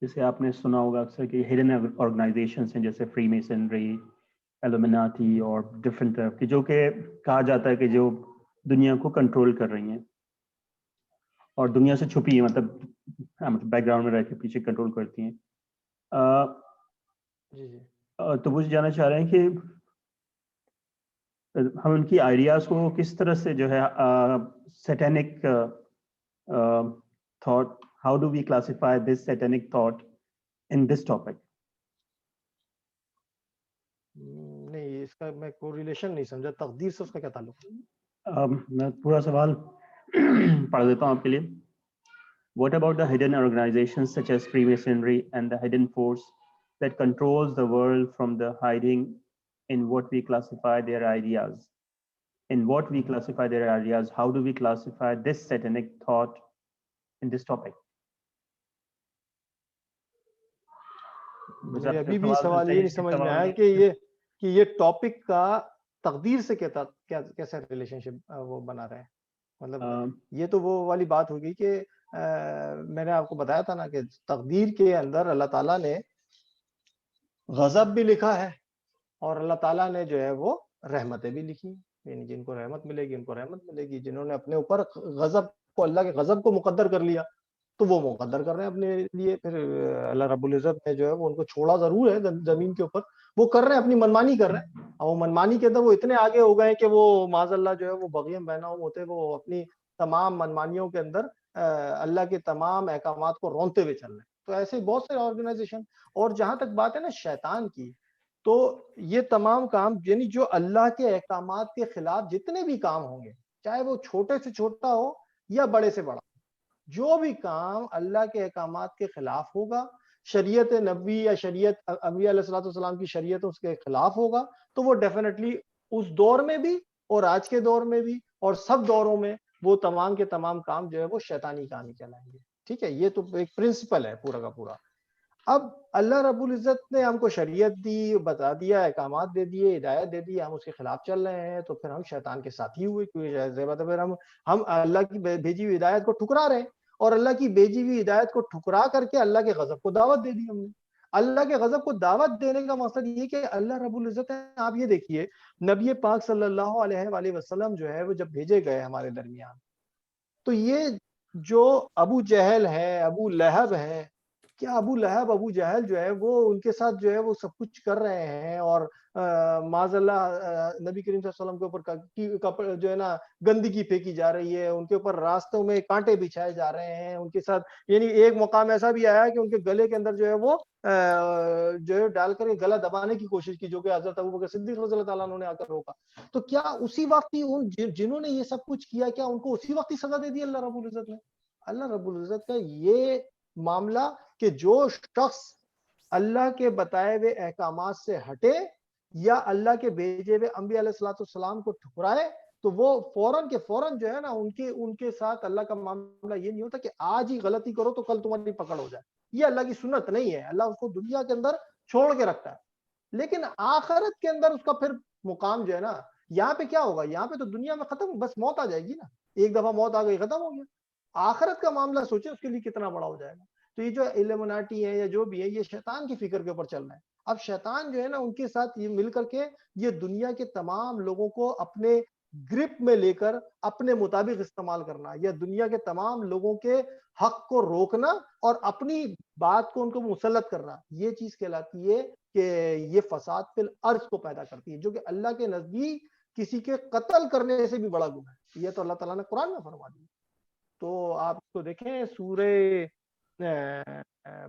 جیسے آپ نے سنا ہوگا اکثر کہ ہڈن آرگنائزیشنس ہیں جیسے فری میسنری, ایلومیناٹی اور ڈفرینٹ طرف کی, جو کہ کہا جاتا ہے کہ جو دنیا کو کنٹرول کر رہی ہیں اور دنیا سے چھپی ہیں, مطلب بیک گراؤنڈ میں رہ کے پیچھے کنٹرول کرتی ہیں. تو وہ جاننا چاہ رہے ہیں کہ ہم ان کی آئیڈیاز کو کس طرح سے جو ہے satanic thought, how do we classify this satanic thought in this topic. نہیں, اس کا میں کوئی ریلیشن نہیں سمجھا, تقدیر سے اس کا کیا تعلق ہے؟ میں پورا سوال پڑھ دیتا ہوں آپ کے لیے. What about the hidden organizations such as Freemasonry and the hidden force that controls the world from the hiding in what we classify their ideas? In what we classify their ideas, how do we classify this satanic thought in this topic? مجھے ابھی بھی سوال یہ نہیں سمجھ میں آیا کہ یہ ٹاپک کا تقدیر سے کیسا ریلیشن شپ وہ بنا رہے ہیں. مطلب یہ تو وہ والی بات ہوگی کہ میں نے آپ کو بتایا تھا نا کہ تقدیر کے اندر اللہ تعالیٰ نے غضب بھی لکھا ہے اور اللہ تعالیٰ نے جو ہے وہ رحمتیں بھی لکھی, یعنی جن کو رحمت ملے گی ان کو رحمت ملے گی, جنہوں نے اپنے اوپر غضب کو, اللہ کے غضب کو مقدر کر لیا تو وہ مقدر کر رہے ہیں اپنے لیے. پھر اللہ رب العزت نے جو ہے وہ ان کو چھوڑا ضرور ہے زمین کے اوپر, وہ کر رہے ہیں اپنی منمانی کر رہے ہیں, اور وہ منمانی کے اندر وہ اتنے آگے ہو گئے کہ وہ معاذ اللہ جو ہے وہ بغیم بینہم ہوتے, وہ اپنی تمام منمانیوں کے اندر اللہ کے تمام احکامات کو رونتے ہوئے چل رہے ہیں. تو ایسے بہت سے آرگنائزیشن, اور جہاں تک بات ہے نا شیطان کی, تو یہ تمام کام یعنی جو اللہ کے احکامات کے خلاف جتنے بھی کام ہوں گے, چاہے وہ چھوٹے سے چھوٹا ہو یا بڑے سے بڑا, جو بھی کام اللہ کے احکامات کے خلاف ہوگا, شریعت نبی یا شریعت انبیاء علیہ السلام کی شریعت اس کے خلاف ہوگا, تو وہ ڈیفینیٹلی اس دور میں بھی اور آج کے دور میں بھی اور سب دوروں میں وہ تمام کے تمام کام جو ہے وہ شیطانی کام ہی کہلائیں گے. ٹھیک ہے, یہ تو ایک پرنسپل ہے پورا کا پورا. اب اللہ رب العزت نے ہم کو شریعت دی, بتا دیا, احکامات دے دیے, ہدایت دے دی, ہم اس کے خلاف چل رہے ہیں, تو پھر ہم شیطان کے ساتھی ہوئے, کیونکہ پھر ہم اللہ کی بھیجی ہوئی ہدایت کو ٹھکرا رہے ہیں, اور اللہ کی بھیجی ہوئی ہدایت کو ٹھکرا کر کے اللہ کے غضب کو دعوت دے دی ہم نے. اللہ کے غضب کو دعوت دینے کا مقصد یہ کہ اللہ رب العزت ہے, آپ یہ دیکھیے نبی پاک صلی اللہ علیہ وآلہ وسلم جو ہے وہ جب بھیجے گئے ہمارے درمیان, تو یہ جو ابو جہل ہے, ابو لہب ہے, کیا ابو لہب ابو جہل جو ہے وہ ان کے ساتھ جو ہے وہ سب کچھ کر رہے ہیں, اور معاذ اللہ نبی کریم صلی اللہ علیہ وسلم کے اوپر جو ہے نا گندگی پھینکی جا رہی ہے, ان کے اوپر راستوں میں کانٹے بچھائے جا رہے ہیں, ان کے ساتھ یعنی ایک مقام ایسا بھی آیا کہ ان کے گلے کے اندر جو ہے وہ جو ہے ڈال کر گلا دبانے کی کوشش کی, جو کہ حضرت ابوبکر صدیق رضی اللہ تعالیٰ عنہ نے آ کر روکا. تو کیا اسی وقت ہی جنہوں نے یہ سب کچھ کیا, کیا ان کو اسی وقت ہی سزا دے دی اللہ رب العزت نے؟ اللہ رب العزت کا یہ معاملہ کہ جو شخص اللہ کے بتائے ہوئے احکامات سے ہٹے یا اللہ کے بھیجے ہوئے انبیاء علیہ السلام کو ٹھکرائے تو وہ فوراً کے فوراً جو ہے نا ان کے ساتھ اللہ کا معاملہ یہ نہیں ہوتا کہ آج ہی غلطی کرو تو کل تمہاری پکڑ ہو جائے. یہ اللہ کی سنت نہیں ہے. اللہ اس کو دنیا کے اندر چھوڑ کے رکھتا ہے، لیکن آخرت کے اندر اس کا پھر مقام جو ہے نا، یہاں پہ کیا ہوگا؟ یہاں پہ تو دنیا میں ختم، بس موت آ جائے گی نا، ایک دفعہ موت آ گئی ختم ہو گیا. آخرت کا معاملہ سوچیں اس کے لیے کتنا بڑا ہو جائے گا. تو یہ جو الومناٹی ہے یا جو بھی ہے، یہ شیطان کی فکر کے اوپر چل رہا ہے. اب شیطان جو ہے نا ان کے ساتھ یہ مل کر کے یہ دنیا کے تمام لوگوں کو اپنے گرپ میں لے کر اپنے مطابق استعمال کرنا، یا دنیا کے تمام لوگوں کے حق کو روکنا اور اپنی بات کو ان کو مسلط کرنا، یہ چیز کہلاتی ہے کہ یہ فساد فی الارض کو پیدا کرتی ہے، جو کہ اللہ کے نزدیک کسی کے قتل کرنے سے بھی بڑا گناہ ہے. یہ تو اللہ تعالیٰ نے قرآن میں فرما دیا. تو آپ کو دیکھیں سورہ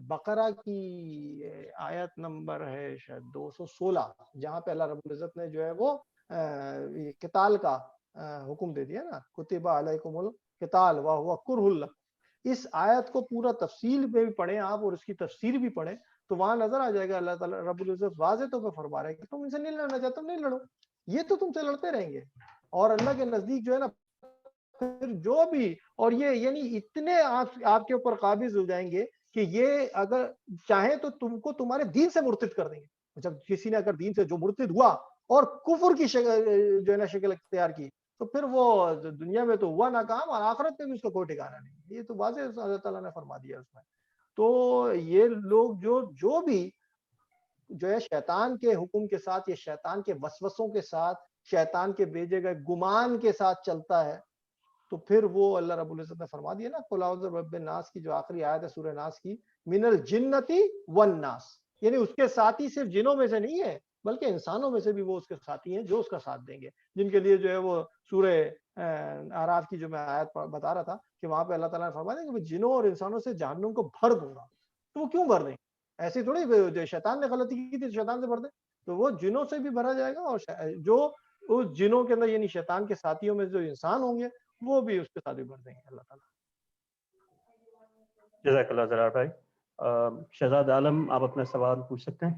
بقرہ کی آیت نمبر ہے شاید 216، جہاں پہ اللہ رب العزت نے جو ہے وہ قتال کا حکم دے دیا نا، کتب علیکم القتال وہو کرہ لکم. اس آیت کو پورا تفصیل میں بھی پڑھیں آپ اور اس کی تفسیر بھی پڑھیں تو وہاں نظر آ جائے گا اللہ تعالیٰ رب العزت واضح طور پہ فرما رہے ہیں کہ تم ان سے نہیں لڑنا چاہتے، تم نہیں لڑو، یہ تو تم سے لڑتے رہیں گے. اور اللہ کے نزدیک جو ہے نا پھر جو بھی، اور یہ یعنی اتنے آپ کے اوپر قابض ہو جائیں گے کہ یہ اگر چاہیں تو تم کو تمہارے دین سے مرتد کر دیں گے. جب کسی نے اگر دین سے جو مرتد ہوا اور کفر کی جو ہے نا شکل اختیار کی تو پھر وہ دنیا میں تو ہوا ناکام اور آخرت میں بھی اس کا کوئی ٹھکانہ نہیں. یہ تو واضح اللہ تعالیٰ نے فرما دیا اس میں. تو یہ لوگ جو بھی جو ہے شیطان کے حکم کے ساتھ یا شیطان کے وسوسوں کے ساتھ، شیطان کے بھیجے گئے گمان کے ساتھ چلتا ہے تو پھر وہ اللہ رب العزت نے فرما دیا نا قل اعوذ برب الناس کی جو آخری آیت ہے سورہ ناس کی، من الجنتی والناس، یعنی اس کے ساتھی صرف جنوں میں سے نہیں ہے بلکہ انسانوں میں سے بھی وہ اس کے ساتھی ہیں جو اس کا ساتھ دیں گے، جن کے لیے جو ہے وہ سورہ اعراف کی جو میں آیت بتا رہا تھا کہ وہاں پہ اللہ تعالیٰ نے فرمایا کہ جنوں اور انسانوں سے جہنم کو بھر دوں گا. تو وہ کیوں بھر دیں؟ ایسی تھوڑی جو شیطان نے غلطی کی تھی شیطان سے بھر دیں، تو وہ جنوں سے بھی بھرا جائے گا اور جو اس جنوں کے اندر یعنی شیطان کے ساتھیوں میں جو انسان ہوں گے وہ بھی اس کے ساتھ بھی بھر دیں گے اللہ تعالیٰ. جزاک اللہ زرار بھائی. شہزاد عالم آپ اپنا سوال پوچھ سکتے ہیں.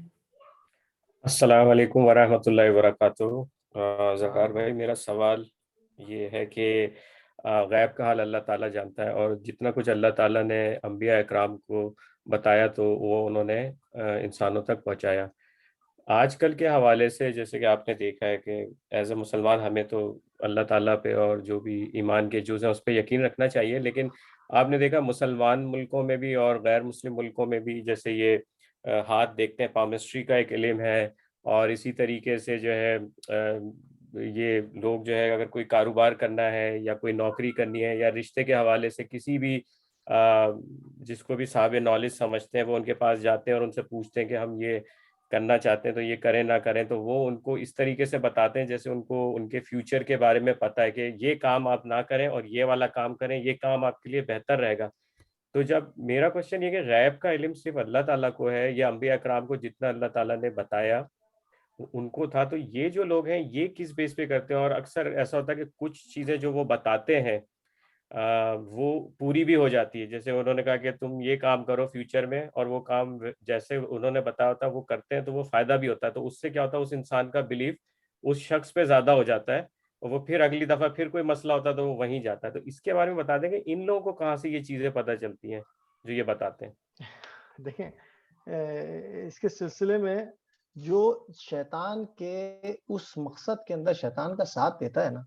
السلام علیکم ورحمۃ اللہ وبرکاتہ. زکار بھائی میرا سوال یہ ہے کہ غیب کا حال اللہ تعالیٰ جانتا ہے، اور جتنا کچھ اللہ تعالیٰ نے انبیاء اکرام کو بتایا تو وہ انہوں نے انسانوں تک پہنچایا. آج کل کے حوالے سے جیسے کہ آپ نے دیکھا ہے کہ ایز اے مسلمان ہمیں تو اللہ تعالیٰ پہ اور جو بھی ایمان کے جز ہیں اس پہ یقین رکھنا چاہیے، لیکن آپ نے دیکھا مسلمان ملکوں میں بھی اور غیر مسلم ملکوں میں بھی جیسے یہ ہاتھ دیکھتے ہیں پامسٹری کا ایک علم ہے، اور اسی طریقے سے جو ہے یہ لوگ جو ہے اگر کوئی کاروبار کرنا ہے یا کوئی نوکری کرنی ہے یا رشتے کے حوالے سے کسی بھی جس کو بھی صاحب نالج سمجھتے ہیں وہ ان کے پاس جاتے ہیں اور ان سے پوچھتے ہیں کہ ہم یہ کرنا چاہتے ہیں تو یہ کریں نہ کریں، تو وہ ان کو اس طریقے سے بتاتے ہیں جیسے ان کو ان کے فیوچر کے بارے میں پتہ ہے کہ یہ کام آپ نہ کریں اور یہ والا کام کریں، یہ کام آپ کے لیے بہتر رہے گا. تو جب میرا کوشچن یہ کہ غیب کا علم صرف اللہ تعالیٰ کو ہے یا انبیاء اکرام کو جتنا اللہ تعالیٰ نے بتایا ان کو تھا، تو یہ جو لوگ ہیں یہ کس بیس پہ کرتے ہیں؟ اور اکثر ایسا ہوتا ہے کہ کچھ چیزیں جو وہ بتاتے ہیں وہ پوری بھی ہو جاتی ہے، جیسے انہوں نے کہا کہ تم یہ کام کرو فیوچر میں اور وہ کام جیسے انہوں نے بتایا ہوتا ہے وہ کرتے ہیں تو وہ فائدہ بھی ہوتا ہے، تو اس سے کیا ہوتا ہے اس انسان کا بلیف اس شخص پہ زیادہ ہو جاتا ہے اور وہ پھر اگلی دفعہ پھر کوئی مسئلہ ہوتا ہے تو وہ وہیں جاتا ہے. تو اس کے بارے میں بتا دیں کہ ان لوگوں کو کہاں سے یہ چیزیں پتہ چلتی ہیں جو یہ بتاتے ہیں؟ دیکھیں اس کے سلسلے میں جو شیطان کے اس مقصد کے اندر شیطان کا ساتھ دیتا ہے نا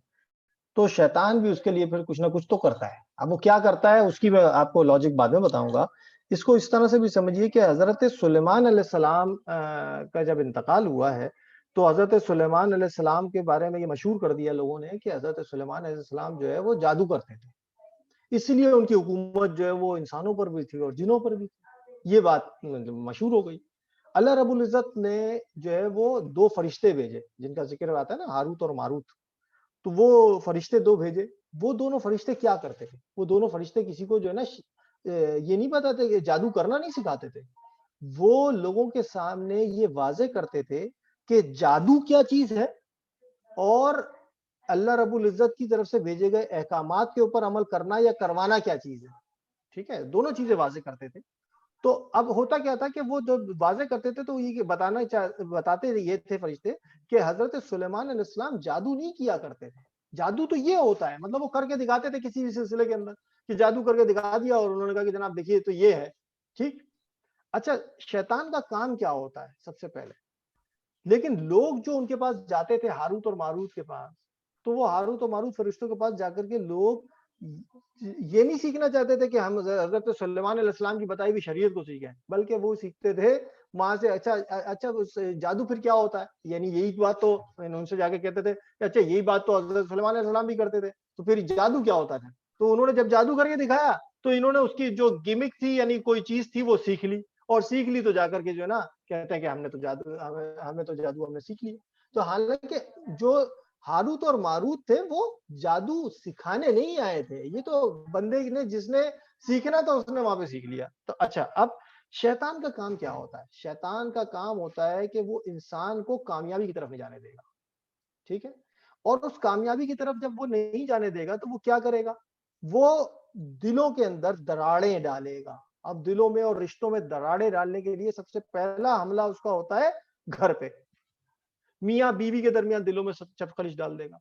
تو شیطان بھی اس کے لیے پھر کچھ نہ کچھ تو کرتا ہے. اب وہ کیا کرتا ہے اس کی میں آپ کو لاجک بعد میں بتاؤں گا. اس کو اس طرح سے بھی سمجھیے کہ حضرت سلیمان علیہ السلام کا جب انتقال ہوا ہے تو حضرت سلیمان علیہ السلام کے بارے میں یہ مشہور کر دیا لوگوں نے کہ حضرت سلیمان علیہ السلام جو ہے وہ جادو کرتے تھے، اس لیے ان کی حکومت جو ہے وہ انسانوں پر بھی تھی اور جنوں پر بھی تھی. یہ بات مشہور ہو گئی. اللہ رب العزت نے جو ہے وہ دو فرشتے بھیجے جن کا ذکر آتا ہے نا، ہاروت اور ماروت. تو وہ فرشتے دو بھیجے. وہ دونوں فرشتے کیا کرتے تھے؟ وہ دونوں فرشتے کسی کو جو ہے نا یہ نہیں بتاتے کہ جادو کرنا نہیں سکھاتے تھے، وہ لوگوں کے سامنے یہ واضح کرتے تھے کہ جادو کیا چیز ہے اور اللہ رب العزت کی طرف سے بھیجے گئے احکامات کے اوپر عمل کرنا یا کروانا کیا چیز ہے. ٹھیک ہے، دونوں چیزیں واضح کرتے تھے. تو اب ہوتا کیا تھا کہ وہ جو واضح کرتے تھے تو یہ بتاتے یہ تھے فرشتے کہ حضرت سلیمان علیہ السلام جادو نہیں کیا کرتے تھے. جادو تو یہ ہوتا ہے, مطلب وہ کر کے دکھاتے تھے کسی بھی سلسلے کے اندر کہ جادو کر کے دکھا دیا اور انہوں نے کہا کہ جناب دیکھیے تو یہ ہے ٹھیک. اچھا شیطان کا کام کیا ہوتا ہے سب سے پہلے؟ لیکن لوگ جو ان کے پاس جاتے تھے ہاروت اور ماروت کے پاس, تو وہ ہاروت اور ماروت فرشتوں کے پاس جا کر کے لوگ یہ نہیں سیکھنا چاہتے تھے کہ ہم حضرت سلیمان علیہ السلام کی بتائی ہوئی شریعت کو سیکھیں, بلکہ وہ سیکھتے تھے وہاں سے اچھا جادو پھر کیا ہوتا ہے, یعنی یہی بات تو ان سے جا کے کہتے تھے کہ اچھا یہی بات تو حضرت سلیمان علیہ السلام بھی کرتے تھے, تو پھر جادو کیا ہوتا تھا؟ تو انہوں نے جب جادو کر کے دکھایا تو انہوں نے اس کی جو گمک تھی یعنی کوئی چیز تھی وہ سیکھ لی, اور سیکھ لی تو جا کر کے جو ہے نا کہتے ہیں کہ ہم نے تو جادو ہم نے سیکھ لیا. تو حالانکہ جو ہاروت اور ماروت تھے وہ جادو سکھانے نہیں آئے تھے, یہ تو بندے نے جس نے سیکھنا تھا اس نے وہاں پہ سیکھ لیا. تو اچھا اب شیطان کا کام کیا ہوتا ہے؟ شیطان کا کام ہوتا ہے کہ وہ انسان کو کامیابی کی طرف نہیں جانے دے گا, ٹھیک ہے, اور اس کامیابی کی طرف جب وہ نہیں جانے دے گا تو وہ کیا کرے گا؟ وہ دلوں کے اندر دراڑیں ڈالے گا. اب دلوں میں اور رشتوں میں دراڑیں ڈالنے کے لیے سب سے پہلا حملہ اس کا ہوتا ہے گھر پہ. میاں بیوی کے درمیان دلوں میں چپخلش ڈال دے گا,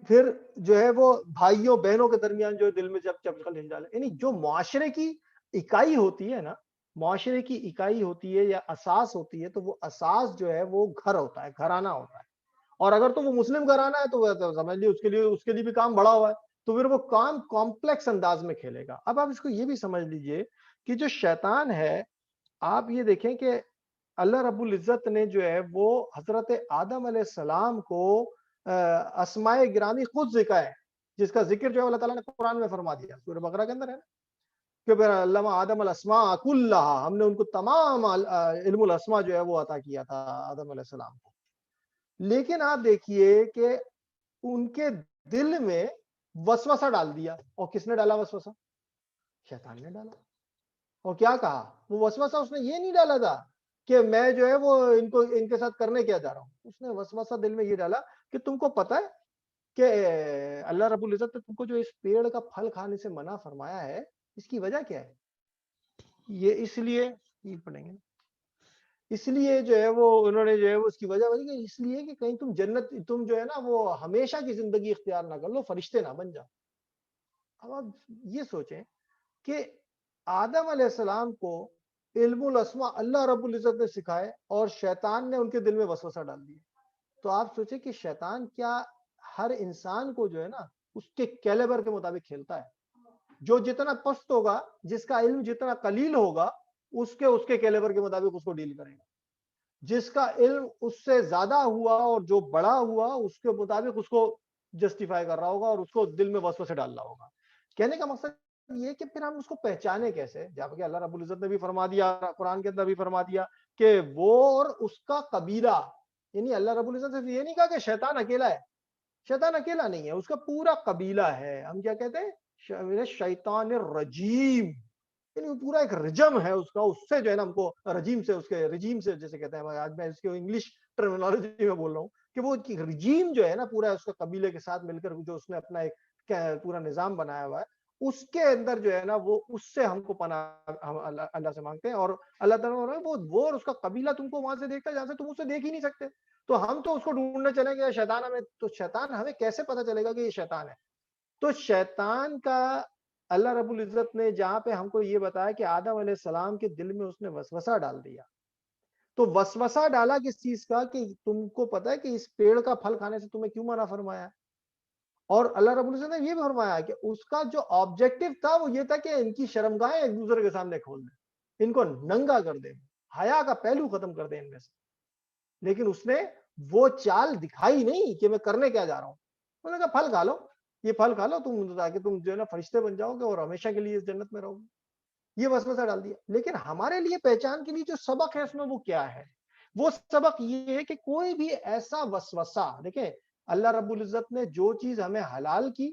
پھر جو ہے وہ بھائیوں بہنوں کے درمیان جو دل میں چپخلش ڈالے. یعنی جو معاشرے کی اکائی ہوتی ہے نا, معاشرے کی اکائی ہوتی ہے یا اساس ہوتی ہے, تو وہ اساس جو ہے وہ گھر ہوتا ہے, گھرانہ ہوتا ہے. اور اگر تو وہ مسلم گھرانہ ہے تو سمجھ لیے اس کے لیے بھی کام بڑا ہوا ہے, تو پھر وہ کام کمپلیکس انداز میں کھیلے گا. اب آپ اس کو یہ بھی سمجھ لیجئے کہ جو شیطان ہے, آپ یہ دیکھیں کہ اللہ رب العزت نے جو ہے وہ حضرت آدم علیہ السلام کو اسماء گرامی خود ذکر ہے, جس کا ذکر جو ہے اللہ تعالیٰ نے قرآن میں فرما دیا, سورہ بقرہ کے اندر ہے کہ پھر علم آدم الاسماء کلہا, ہم نے ان کو تمام علم الاسماء جو ہے وہ عطا کیا تھا آدم علیہ السلام کو. لیکن آپ دیکھیے کہ ان کے دل میں وسوسہ ڈال دیا, اور کس نے ڈالا وسوسہ؟ شیطان نے ڈالا. اور کیا کہا وہ وسوسہ؟ اس نے یہ نہیں ڈالا تھا کہ میں جو ہے وہ ان کے ساتھ کرنے کیا جا رہا ہوں. اس نے وسوسہ دل میں یہ ڈالا کہ تم کو پتہ ہے کہ اللہ رب العزت نے تم کو جو اس پیڑ کا پھل کھانے سے منع فرمایا ہے, اس کی وجہ کیا ہے؟ یہ اس لیے پڑھیں گے, اس لیے جو ہے وہ انہوں نے جو ہے وہ اس کی وجہ کہ اس لیے کہ کہیں تم جو ہے نا وہ ہمیشہ کی زندگی اختیار نہ کر لو, فرشتے نہ بن جاؤ. اب آپ یہ سوچیں کہ آدم علیہ السلام کو علم الاسماء اللہ رب العزت نے سکھائے اور شیطان نے ان کے دل میں وسوسہ ڈال دیا. تو آپ سوچیں کہ شیطان کیا ہر انسان کو جو ہے نا اس کے کیلیبر کے مطابق کھیلتا ہے؟ جو جتنا پست ہوگا, جس کا علم جتنا قلیل ہوگا, اس کے کیلیبر کے مطابق اس کو ڈیل کرے گا. جس کا علم اس سے زیادہ ہوا اور جو بڑا ہوا, اس کے مطابق اس کو جسٹیفائی کر رہا ہوگا اور اس کو دل میں وسوسے ڈال رہا ہوگا. کہنے کا مقصد یہ کہ پھر ہم اس کو پہچانے کیسے؟ جب کہ اللہ رب العزت نے بھی فرما دیا, قرآن کے اندر بھی فرما دیا کہ وہ اور اس کا قبیلہ, یعنی اللہ رب العزت نے یہ نہیں کہا کہ شیطان اکیلا ہے, شیطان اکیلا نہیں ہے, اس کا پورا قبیلہ ہے. ہم کیا کہتے ہیں؟ شیطان الرجیم, یعنی پورا ایک رجم ہے اس کا, اس سے جو ہے نا ہم کو رجیم سے, اس کے رجیم سے جیسے کہتے ہیں, آج میں اس کے انگلش ٹرمینالوجی میں بول رہا ہوں کہ وہ رجیم جو ہے نا پورا اس کا قبیلے کے ساتھ مل کر جو اس نے اپنا ایک پورا نظام بنایا ہوا ہے, اس کے اندر جو ہے نا وہ اس سے ہم کو پناہ ہم اللہ سے مانگتے ہیں. اور اللہ تعالیٰ وہ اور اس کا قبیلہ تم کو وہاں سے دیکھتا ہے جہاں سے تم اسے دیکھ ہی نہیں سکتے. تو ہم تو اس کو ڈھونڈنے چلیں گے شیطان ہمیں, تو شیطان ہمیں کیسے پتہ چلے گا کہ یہ شیطان ہے؟ تو شیطان کا اللہ رب العزت نے جہاں پہ ہم کو یہ بتایا کہ آدم علیہ السلام کے دل میں اس نے وسوسہ ڈال دیا, تو وسوسہ ڈالا کس چیز کا؟ کہ تم کو پتہ ہے کہ اس پیڑ کا پھل کھانے سے تمہیں کیوں منع فرمایا. اور اللہ رب العزت نے یہ بھی فرمایا کہ اس کا جو آبجیکٹو تھا وہ یہ تھا کہ ان کی شرمگاہیں ایک دوسرے کے سامنے کھول دیں, ان کو ننگا کر دیں, حیا کا پہلو ختم کر دیں ان میں سے. لیکن اس نے وہ چال دکھائی نہیں کہ میں کرنے کیا جا رہا ہوں. انہوں نے کہا پھل کھا لو, یہ پھل کھا لو تم, تاکہ تم جو ہے نا فرشتے بن جاؤ گے اور ہمیشہ کے لیے اس جنت میں رہو گے. یہ وسوسہ ڈال دیا. لیکن ہمارے لیے پہچان کے لیے جو سبق ہے اس میں وہ کیا ہے؟ وہ سبق یہ ہے کہ کوئی بھی ایسا وسوسہ, دیکھیں اللہ رب العزت نے جو چیز ہمیں حلال کی,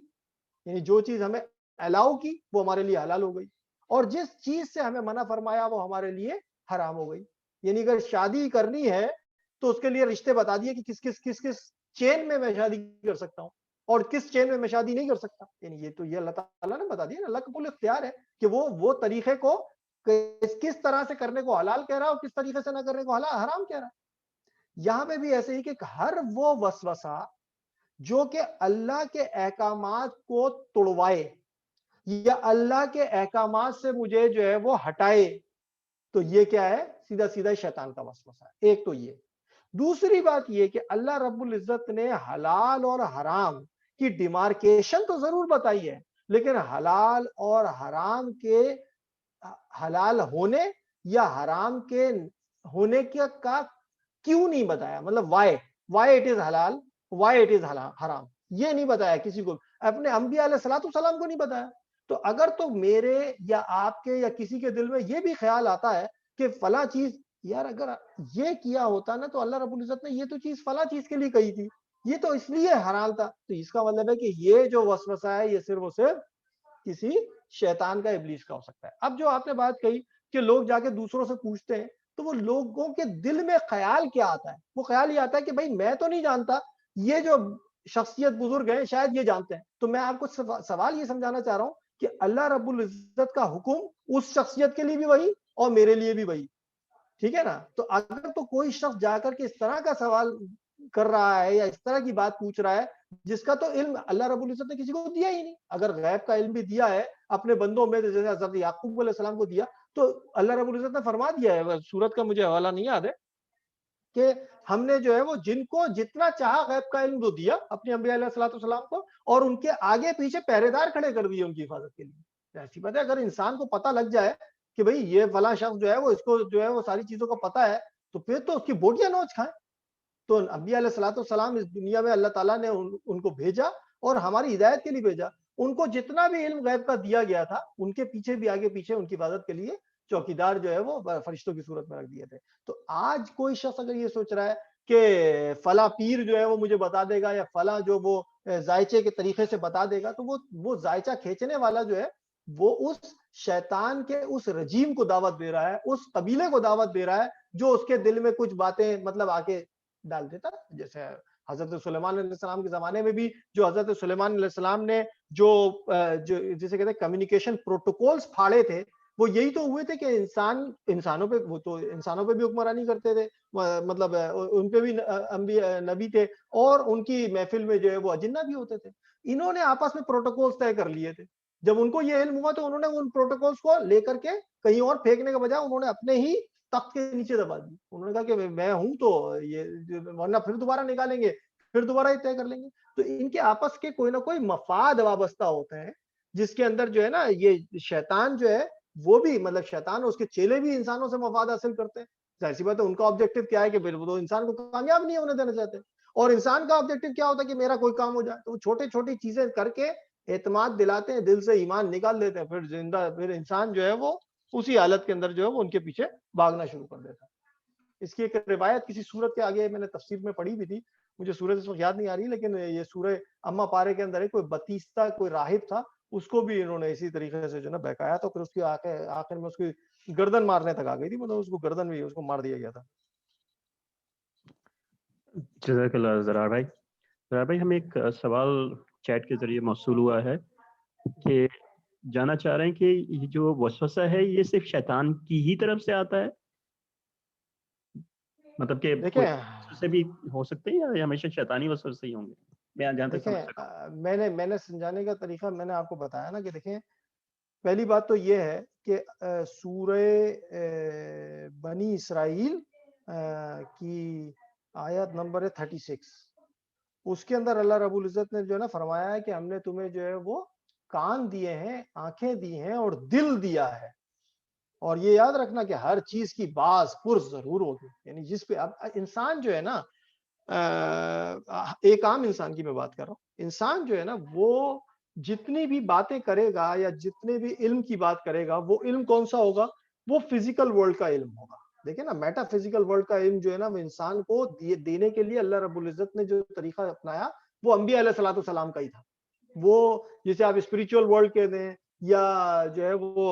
یعنی جو چیز ہمیں الاؤ کی, وہ ہمارے لیے حلال ہو گئی, اور جس چیز سے ہمیں منع فرمایا وہ ہمارے لیے حرام ہو گئی. یعنی اگر شادی کرنی ہے تو اس کے لیے رشتے بتا دیے کہ کس چین میں میں شادی کر سکتا ہوں اور کس چین میں شادی نہیں کر سکتا. یعنی یہ تو یہ اللہ تعالیٰ نے بتا دیا, اللہ کا کل اختیار ہے کہ وہ طریقے کو کس طرح سے کرنے کو حلال کہہ رہا ہے اور کس طریقے سے نہ کرنے کو حرام کہہ رہا ہے. یہاں پہ بھی ایسے ہی کہ ہر وہ وسوسہ جو کہ اللہ کے احکامات کو توڑوائے یا اللہ کے احکامات سے مجھے جو ہے وہ ہٹائے, تو یہ کیا ہے؟ سیدھا سیدھا شیطان کا وسوسہ ہے. ایک تو یہ. دوسری بات یہ کہ اللہ رب العزت نے حلال اور حرام کی ڈیمارکیشن تو ضرور بتائی ہے, لیکن حلال اور حرام کے حلال ہونے یا حرام کے ہونے کا کیوں نہیں بتایا, مطلب وائی اٹ از حلال, وائی اٹ از حرام, یہ نہیں بتایا کسی کو. اپنے انبیاء علیہ الصلوۃ والسلام کو نہیں بتایا. تو اگر تو میرے یا آپ کے یا کسی کے دل میں یہ بھی خیال آتا ہے کہ فلاں چیز, یار اگر یہ کیا ہوتا نا تو اللہ رب العزت نے یہ تو چیز فلاں چیز کے لیے کہی تھی, یہ تو اس لیے حرام تھا, تو اس کا مطلب ہے کہ یہ جو وسوسہ ہے یہ صرف اور صرف کسی شیطان کا, ابلیس کا ہو سکتا ہے. اب جو آپ نے بات کہی کہ لوگ جا کے دوسروں سے پوچھتے ہیں, تو وہ لوگوں کے دل میں خیال کیا آتا ہے؟ وہ خیال یہ آتا ہے کہ بھائی میں تو نہیں جانتا, یہ جو شخصیت بزرگ ہیں شاید یہ جانتے ہیں. تو میں آپ کو سوال یہ سمجھانا چاہ رہا ہوں کہ اللہ رب العزت کا حکم اس شخصیت کے لیے بھی وہی اور میرے لیے بھی وہی, ٹھیک ہے نا. تو اگر تو کوئی شخص جا کر کے اس طرح کا سوال کر رہا ہے یا اس طرح کی بات پوچھ رہا ہے جس کا تو علم اللہ رب العزت نے کسی کو دیا ہی نہیں, اگر غیب کا علم بھی دیا ہے اپنے بندوں میں جیسے حضرت یعقوب علیہ السلام کو دیا, تو اللہ رب العزت نے فرما دیا ہے, سورت کا مجھے حوالہ نہیں یاد ہے, کہ ہم نے جو ہے وہ جن کو جتنا چاہا غیب کا علم وہ دیا اپنے انبیاء علیہ الصلوۃ والسلام کو, اور ان کے آگے پیچھے پہرے دار کھڑے کر دیے ان کی حفاظت کے لیے. ایسی بات ہے, اگر انسان کو پتہ لگ جائے کہ بھئی یہ فلاں شخص جو ہے وہ اس کو جو ہے وہ ساری چیزوں کا پتہ ہے, تو پھر تو اس کی بوٹیاں نوچ کھائیں. تو انبیاء علیہ الصلوۃ والسلام اس دنیا میں اللہ تعالیٰ نے ان کو بھیجا اور ہماری ہدایت کے لیے بھیجا. ان کو جتنا بھی علم غیب کا دیا گیا تھا ان کے پیچھے بھی آگے پیچھے ان کی حفاظت کے لیے چوکیدار جو ہے وہ فرشتوں کی صورت میں رکھ دیے تھے. تو آج کوئی شخص اگر یہ سوچ رہا ہے کہ فلاں پیر جو ہے وہ مجھے بتا دے گا یا فلاں جو وہ ذائچے کے طریقے سے بتا دے گا, تو وہ ذائچہ کھینچنے والا جو ہے وہ اس شیطان کے اس رجیم کو دعوت دے رہا ہے, اس قبیلے کو دعوت دے رہا ہے جو اس کے دل میں کچھ باتیں مطلب آ کے ڈال دیتا. جیسے حضرت سلیمان علیہ السلام کے زمانے میں بھی جو حضرت سلیمان علیہ السلام نے جو جسے کہتے ہیں کمیونیکیشن پروٹوکولز پھاڑے تھے, وہ یہی تو ہوئے تھے کہ انسانوں پہ وہ تو انسانوں پہ بھی حکمرانی کرتے تھے, مطلب ان پہ بھی نبی تھے, اور ان کی محفل میں جو ہے وہ اجنہ بھی ہوتے تھے. انہوں نے آپس میں پروٹوکولز طے کر لیے تھے. جب ان کو یہ علم ہوا تو انہوں نے ان پروٹوکولز کو لے کر کے کہیں اور پھینکنے کے بجائے انہوں نے اپنے ہی تخت کے نیچے دبا دی. انہوں نے کہا کہ میں ہوں تو یہ, ورنہ پھر دوبارہ نکالیں گے, پھر دوبارہ یہ طے کر لیں گے. تو ان کے آپس کے کوئی نہ کوئی مفاد وابستہ ہوتے ہیں, جس کے اندر جو ہے نا یہ شیطان جو ہے وہ بھی, مطلب شیطان اور اس کے چیلے بھی انسانوں سے مفاد حاصل کرتے ہیں. ظاہر سی بات ہے ان کا آبجیکٹو کیا ہے کہ وہ انسان کو کامیاب نہیں ہونے دینا چاہتے, اور انسان کا آبجیکٹو کیا ہوتا ہے کہ میرا کوئی کام ہو جائے. تو وہ چھوٹی چھوٹی چیزیں کر کے اعتماد دلاتے ہیں, دل سے ایمان نکال دیتے ہیں, پھر انسان جو ہے وہ اسی حالت کے اندر جو ہے وہ ان کے پیچھے بھاگنا شروع کر دیتا ہے. اس کی ایک روایت کسی سورت کے آگے میں نے تفسیر میں پڑھی بھی تھی, مجھے سورت اس وقت یاد نہیں آ رہی, لیکن یہ سورہ اما پارے کے اندر کوئی بتیستہ کوئی راہب تھا, اس کو بھی انہوں نے اسی طریقے سے جو نا بہکایا, تو پھر اس کی آخر میں اس کی گردن مارنے تک آ گئی تھی, مطلب اس کو گردن بھی اس کو مار دیا گیا تھا. جزاک اللہ زرار بھائی. زرار بھائی ہمیں ایک سوال چیٹ کے ذریعے موصول ہوا ہے کہ جانا چاہ رہے ہیں کہ یہ جو وسوسہ ہے یہ صرف شیطان کی ہی طرف سے آتا ہے, مطلب کہ وسوسے بھی ہو سکتے ہیں یا ہمیشہ شیطانی وسوسے ہی ہوں گے؟ میں جہاں تک سمجھ سکا میں نے سمجھانے کا طریقہ میں نے آپ کو بتایا نا کہ دیکھیں, پہلی بات تو یہ ہے کہ سورہ بنی اسرائیل کی آیت نمبر 36, اس کے اندر اللہ رب العزت نے جو ہے نا فرمایا ہے کہ ہم نے تمہیں جو ہے وہ کان دیے ہیں, آنکھیں دی ہیں اور دل دیا ہے, اور یہ یاد رکھنا کہ ہر چیز کی باز پرس ضرور ہوگی. یعنی جس پہ اب انسان جو ہے نا, ایک عام انسان کی میں بات کر رہا ہوں, انسان جو ہے نا وہ جتنی بھی باتیں کرے گا یا جتنے بھی علم کی بات کرے گا, وہ علم کون سا ہوگا؟ وہ فزیکل ورلڈ کا علم ہوگا. دیکھیں نا, میٹا فزیکل ورلڈ کا علم جو ہے نا وہ انسان کو دینے کے لیے اللہ رب العزت نے جو طریقہ اپنایا وہ انبیاء علیہ الصلوۃ والسلام کا ہی تھا. وہ جسے آپ اسپریچول ورلڈ کہہ دیں یا جو ہے وہ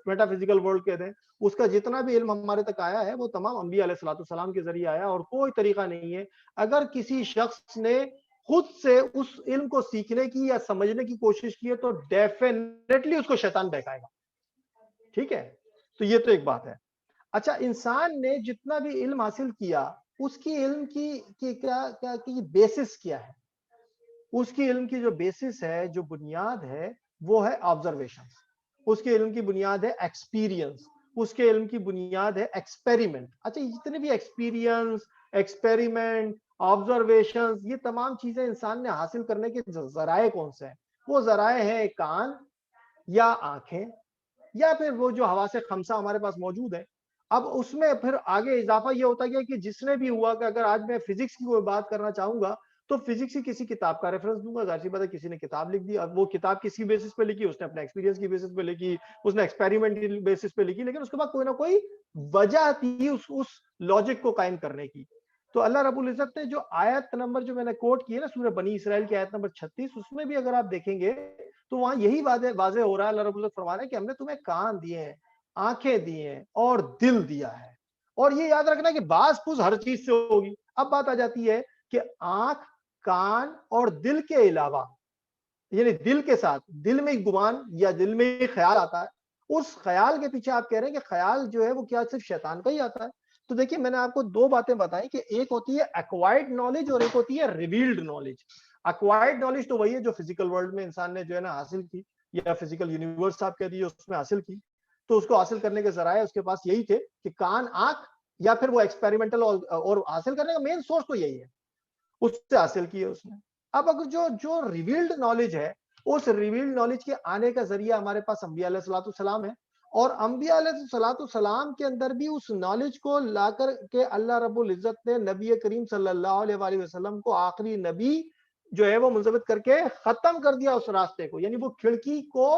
میٹا فزیکل ورلڈ کہہ دیں, اس کا جتنا بھی علم ہمارے تک آیا ہے وہ تمام انبیاء علیہ الصلوۃ والسلام کے ذریعے آیا, اور کوئی طریقہ نہیں ہے اگر کسی شخص نے خود سے اس علم کو سیکھنے کی یا سمجھنے کی کوشش کی ہے تو ڈیفینیٹلی اس کو شیطان بہکائے گا. ٹھیک ہے, تو یہ تو ایک بات ہے. اچھا, انسان نے جتنا بھی علم حاصل کیا, اس کی علم کی کیا بیسس کیا ہے؟ اس کی علم کی جو بیسس ہے, جو بنیاد ہے, وہ ہے آبزرویشن. اس کے علم کی بنیاد ہے ایکسپیرینس. اس کے علم کی بنیاد ہے ایکسپیریمنٹ. اچھا, جتنے بھی ایکسپیرینس, ایکسپیریمنٹ, آبزرویشن, یہ تمام چیزیں انسان نے حاصل کرنے کے ذرائع کون سے ہیں؟ وہ ذرائع ہیں کان یا آنکھیں, یا پھر وہ جو حواس خمسہ ہمارے پاس موجود ہے. اب اس میں پھر آگے اضافہ یہ ہوتا گیا کہ جس نے بھی ہوا کہ اگر آج میں فزکس کی کوئی بات کرنا چاہوں گا تو فزکس کی کسی کتاب کا ریفرنس دوں گا. ظاہر سی بات ہے, کسی نے کتاب لکھ دی, اب وہ کتاب کسی بیسس پہ لکھی, اس نے اپنے ایکسپیرینس کی بیسس پہ لکھی, اس نے ایکسپیریمنٹ کی بیسس پہ لکھی, لیکن اس کے بعد کوئی نہ کوئی وجہ تھی اس لاجک کو قائم کرنے کی. تو اللہ رب العزت نے جو آیت نمبر جو میں نے کوٹ کی ہے نا, سورہ بنی اسرائیل کی آیت نمبر 36, اس میں بھی اگر آپ دیکھیں گے تو وہاں یہی واضح ہو رہا ہے. اللہ رب العزت فرما رہے ہیں کہ ہم نے تمہیں کان دیے ہیں, آنکھیں دی ہیں اور دل دیا ہے. اور یہ یاد رکھنا کہ باز پوز ہر چیز سے ہوگی. اب بات آ جاتی ہے کہ آنکھ, کان اور دل کے علاوہ, یعنی دل کے ساتھ, دل میں گمان یا دل میں خیال آتا ہے, اس خیال کے پیچھے آپ کہہ رہے ہیں کہ خیال جو ہے وہ کیا صرف شیطان کا ہی آتا ہے؟ تو دیکھیے, میں نے آپ کو دو باتیں بتائیں کہ ایک ہوتی ہے ایکوائرڈ نالج اور ایک ہوتی ہے ریویلڈ نالج. ایکوائرڈ نالج تو وہی ہے جو فزیکل ورلڈ میں انسان نے جو ہے نا حاصل کی, یا فزیکل یونیورس آپ کہہ دیجیے اس میں حاصل کی. تو اس کو حاصل کرنے کے ذرائع اس کے پاس یہی تھے کہ کان, آنکھ, یا پھر وہ ایکسپیریمنٹل, اور حاصل کرنے کا مین سورس تو یہی ہے, اس سے حاصل کیا اس نے. اب اگر جو ریویلڈ نالج ہے, اس ریویلڈ نالج کے آنے کا ذریعہ ہمارے پاس انبیاء علیہ الصلوۃ والسلام ہے, اور انبیاء علیہ الصلوۃ والسلام کے اندر بھی اس نالج کو لا کر کے اللہ رب العزت نے نبی کریم صلی اللہ علیہ وآلہ وسلم کو آخری نبی جو ہے وہ منضبط کر کے ختم کر دیا اس راستے کو, یعنی وہ کھڑکی کو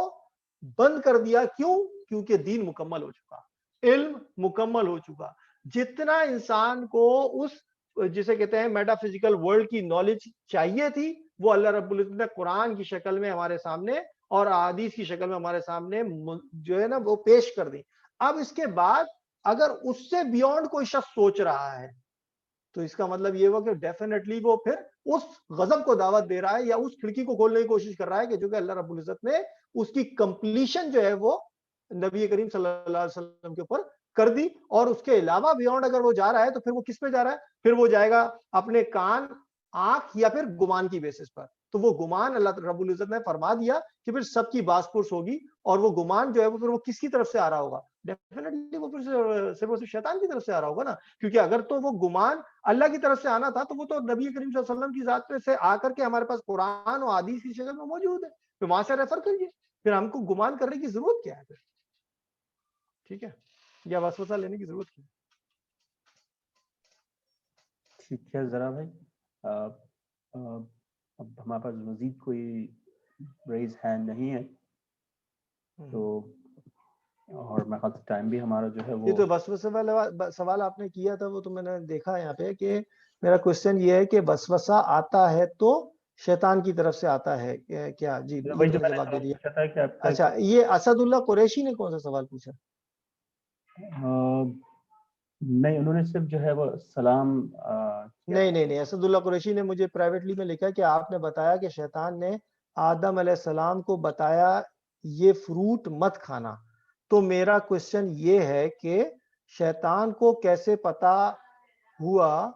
بند کر دیا. کیوں؟ کیونکہ دین مکمل ہو چکا, علم مکمل ہو چکا. جتنا انسان کو اس جسے کہتے ہیں میٹا فزیکل ورلڈ کی نالج چاہیے تھی, وہ اللہ رب العزت نے قرآن کی شکل میں ہمارے سامنے اور احادیث کی شکل میں ہمارے سامنے جو ہے نا وہ پیش کر دی. اب اس کے بعد اگر اس سے بیونڈ کوئی شخص سوچ رہا ہے تو اس کا مطلب یہ ہوا کہ ڈیفینیٹلی وہ پھر اس غضب کو دعوت دے رہا ہے, یا اس کھڑکی کو کھولنے کی کوشش کر رہا ہے کہ جو کہ اللہ رب العزت نے اس کی کمپلیشن جو ہے وہ نبی کریم صلی اللہ علیہ وسلم کے اوپر کر دی. اور اس کے علاوہ بیونڈ اگر وہ جا رہا ہے تو پھر وہ کس پہ جا رہا ہے؟ پھر وہ جائے گا اپنے کان, آنکھ یا پھر گمان کی بیسس پر. تو وہ گمان اللہ رب العزت نے فرما دیا کہ پھر سب کی باس پرس ہوگی, اور وہ گمان جو ہے وہ پھر وہ کس کی طرف سے آ رہا ہوگا؟ ڈیفینیٹلی وہ پھر صرف شیطان کی طرف سے آ رہا ہوگا نا, کیونکہ اگر تو وہ گمان اللہ کی طرف سے آنا تھا تو وہ تو نبی کریم صلی اللہ علیہ وسلم کی ذات پہ سے آ کر کے ہمارے پاس قرآن اور حدیث کی شکل میں موجود ہے, پھر وہاں سے ریفر کریے. پھر ہم کو گمان کرنے کی ضرورت کیا ہے پھر؟ ٹھیک ہے, یا وسوسہ لینے کی ضرورت کیا ہے؟ ٹھیک ہے ذرا بھائی, اب ہمارے پاس مزید کوئی ریز ہینڈ نہیں ہے تو, اور میں خیال ٹائم بھی ہمارا جو ہے وہ, یہ تو وسوسہ والا سوال آپ نے کیا تھا وہ تو میں نے دیکھا یہاں پہ کہ میرا کوشچن یہ ہے کہ وسوسہ آتا ہے تو شیطان کی طرف سے آتا ہے کیا؟ جی وہی جو میں نے میں نے جواب دے دیا. پوچھا تھا کہ آپ کا اچھا, یہ اسد اللہ قریشی نے کون سا سوال پوچھا؟ نہیں, انہوں نے صرف جو ہے وہ سلام نہیں, اسد اللہ قریشی نے مجھے پرائیویٹلی میں لکھا کہ آپ نے بتایا کہ شیطان نے آدم علیہ السلام کو بتایا یہ فروٹ مت کھانا. تو میرا کوشچن یہ ہے کہ شیطان کو کیسے پتا ہوا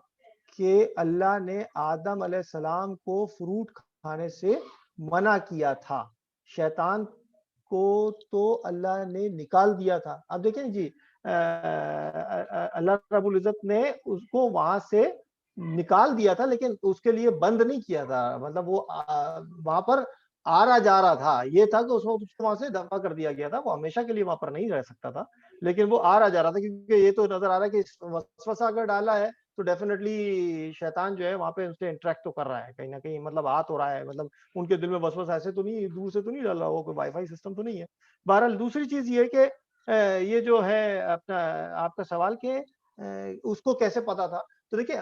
کہ اللہ نے آدم علیہ السلام کو فروٹ کھانے سے منع کیا تھا؟ شیطان کو تو اللہ نے نکال دیا تھا. اب دیکھیں جی, اللہ رب العزت نے اس کو وہاں سے نکال دیا تھا, لیکن اس کے لیے بند نہیں کیا تھا. مطلب وہ وہاں پر آ رہا جا رہا تھا, یہ تھا کہ اس کو وہاں سے دفع کر دیا گیا تھا. وہ ہمیشہ کے لیے وہاں پر نہیں رہ سکتا تھا, لیکن وہ آ رہا جا رہا تھا, کیونکہ یہ تو نظر آ رہا ہے کہ وسوسہ اگر ڈالا ہے تو ڈیفینیٹلی شیطان جو ہے وہاں پہ ان سے انٹریکٹ تو کر رہا ہے کہیں نہ کہیں, مطلب آ تو رہا ہے. مطلب ان کے دل میں وسوسہ ایسے تو نہیں, دور سے تو نہیں ڈالا ہوا, کوئی وائی فائی سسٹم تو نہیں ہے. بہرحال دوسری چیز یہ کہ یہ جو ہے اپنا آپ کا سوال کہ اس کو کیسے پتا تھا, تو دیکھیں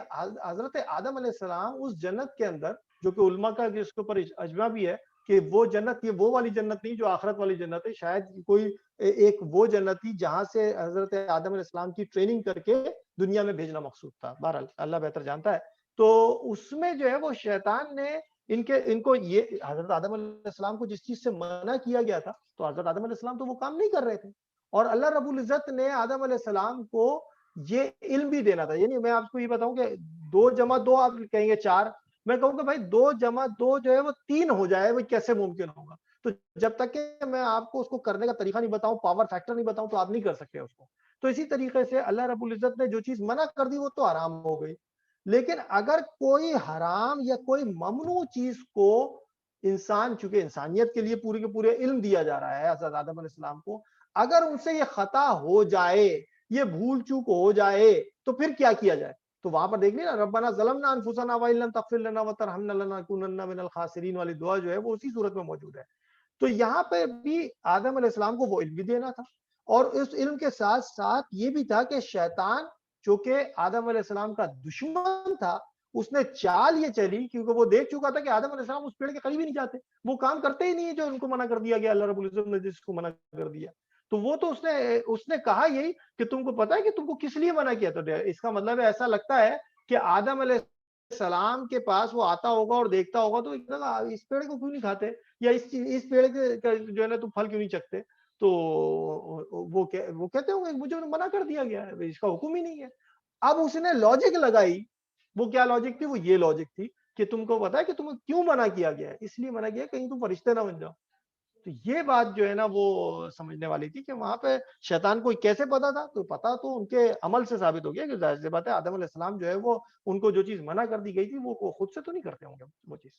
حضرت آدم علیہ السلام اس جنت کے اندر, جو کہ علماء کا جس کے اوپر اجماع بھی ہے کہ وہ جنت یہ وہ والی جنت نہیں جو آخرت والی جنت ہے, شاید کوئی ایک وہ جنت تھی جہاں سے حضرت آدم علیہ السلام کی ٹریننگ کر کے دنیا میں بھیجنا مقصود تھا. بہرحال اللہ بہتر جانتا ہے. تو اس میں جو ہے وہ شیطان نے ان کو یہ حضرت آدم علیہ السلام کو جس چیز سے منع کیا گیا تھا, تو حضرت آدم علیہ السلام تو وہ کام نہیں کر رہے تھے. اور اللہ رب العزت نے آدم علیہ السلام کو یہ علم بھی دینا تھا. یعنی میں آپ کو یہ بتاؤں کہ 2 جمع 2 آپ کہیں گے 4, میں کہوں کہ بھائی 2 جمع 2 جو ہے وہ 3 ہو جائے, وہ کیسے ممکن ہوگا؟ تو جب تک کہ میں آپ کو اس کو کرنے کا طریقہ نہیں بتاؤں, پاور فیکٹر نہیں بتاؤں, تو آپ نہیں کر سکتے اس کو. تو اسی طریقے سے اللہ رب العزت نے جو چیز منع کر دی وہ تو حرام ہو گئی. لیکن اگر کوئی حرام یا کوئی ممنوع چیز کو انسان, چونکہ انسانیت کے لیے پورے کے پورے علم دیا جا رہا ہے حضرت آدم علیہ السلام کو, اگر ان سے یہ خطا ہو جائے, یہ بھول چوک ہو جائے, تو پھر کیا کیا جائے؟ تو وہاں پر دیکھ لیں نا, ربنا ظلمنا انفسنا وان لم تغفر لنا وترحمنا لنکونن من الخاسرین والی دعا جو ہے وہ اسی صورت میں موجود ہے. تو یہاں پہ بھی آدم علیہ السلام کو وہ علم بھی دینا تھا, اور اس علم کے ساتھ ساتھ یہ بھی تھا کہ شیطان جو کہ آدم علیہ السلام کا دشمن تھا, اس نے چال یہ چلی, کیونکہ وہ دیکھ چکا تھا کہ آدم علیہ السلام اس پیڑ کے قریب ہی نہیں جاتے, وہ کام کرتے ہی نہیں ہے جو ان کو منع کر دیا گیا, اللہ رب العزت نے جس کو منع کر دیا. تو وہ تو اس نے کہا یہی کہ تم کو پتا ہے کہ تم کو کس لیے منع کیا. تو اس کا مطلب ایسا لگتا ہے کہ آدم علیہ السلام کے پاس وہ آتا ہوگا اور دیکھتا ہوگا تو اس پیڑ کو کیوں نہیں کھاتے, یا اس پیڑ کے جو ہے نا تم پھل کیوں نہیں چکھتے. تو وہ کہتے ہوں گے مجھے منع کر دیا گیا ہے, اس کا حکم ہی نہیں ہے. اب اس نے لاجک لگائی, وہ کیا لاجک تھی؟ وہ یہ لاجک تھی کہ تم کو پتا ہے کہ تمہیں کیوں منع کیا گیا ہے, اس لیے منع کیا کہیں تم فرشتے نہ بن جاؤ. تو یہ بات جو ہے نا وہ سمجھنے والی تھی کہ وہاں پہ شیطان کو کیسے پتا تھا, تو پتا تو ان کے عمل سے ثابت ہو گیا کہ ظاہر سی بات ہے آدم علیہ السلام جو ہے وہ ان کو جو چیز منع کر دی گئی تھی وہ خود سے تو نہیں کرتے ہوں گے وہ چیز.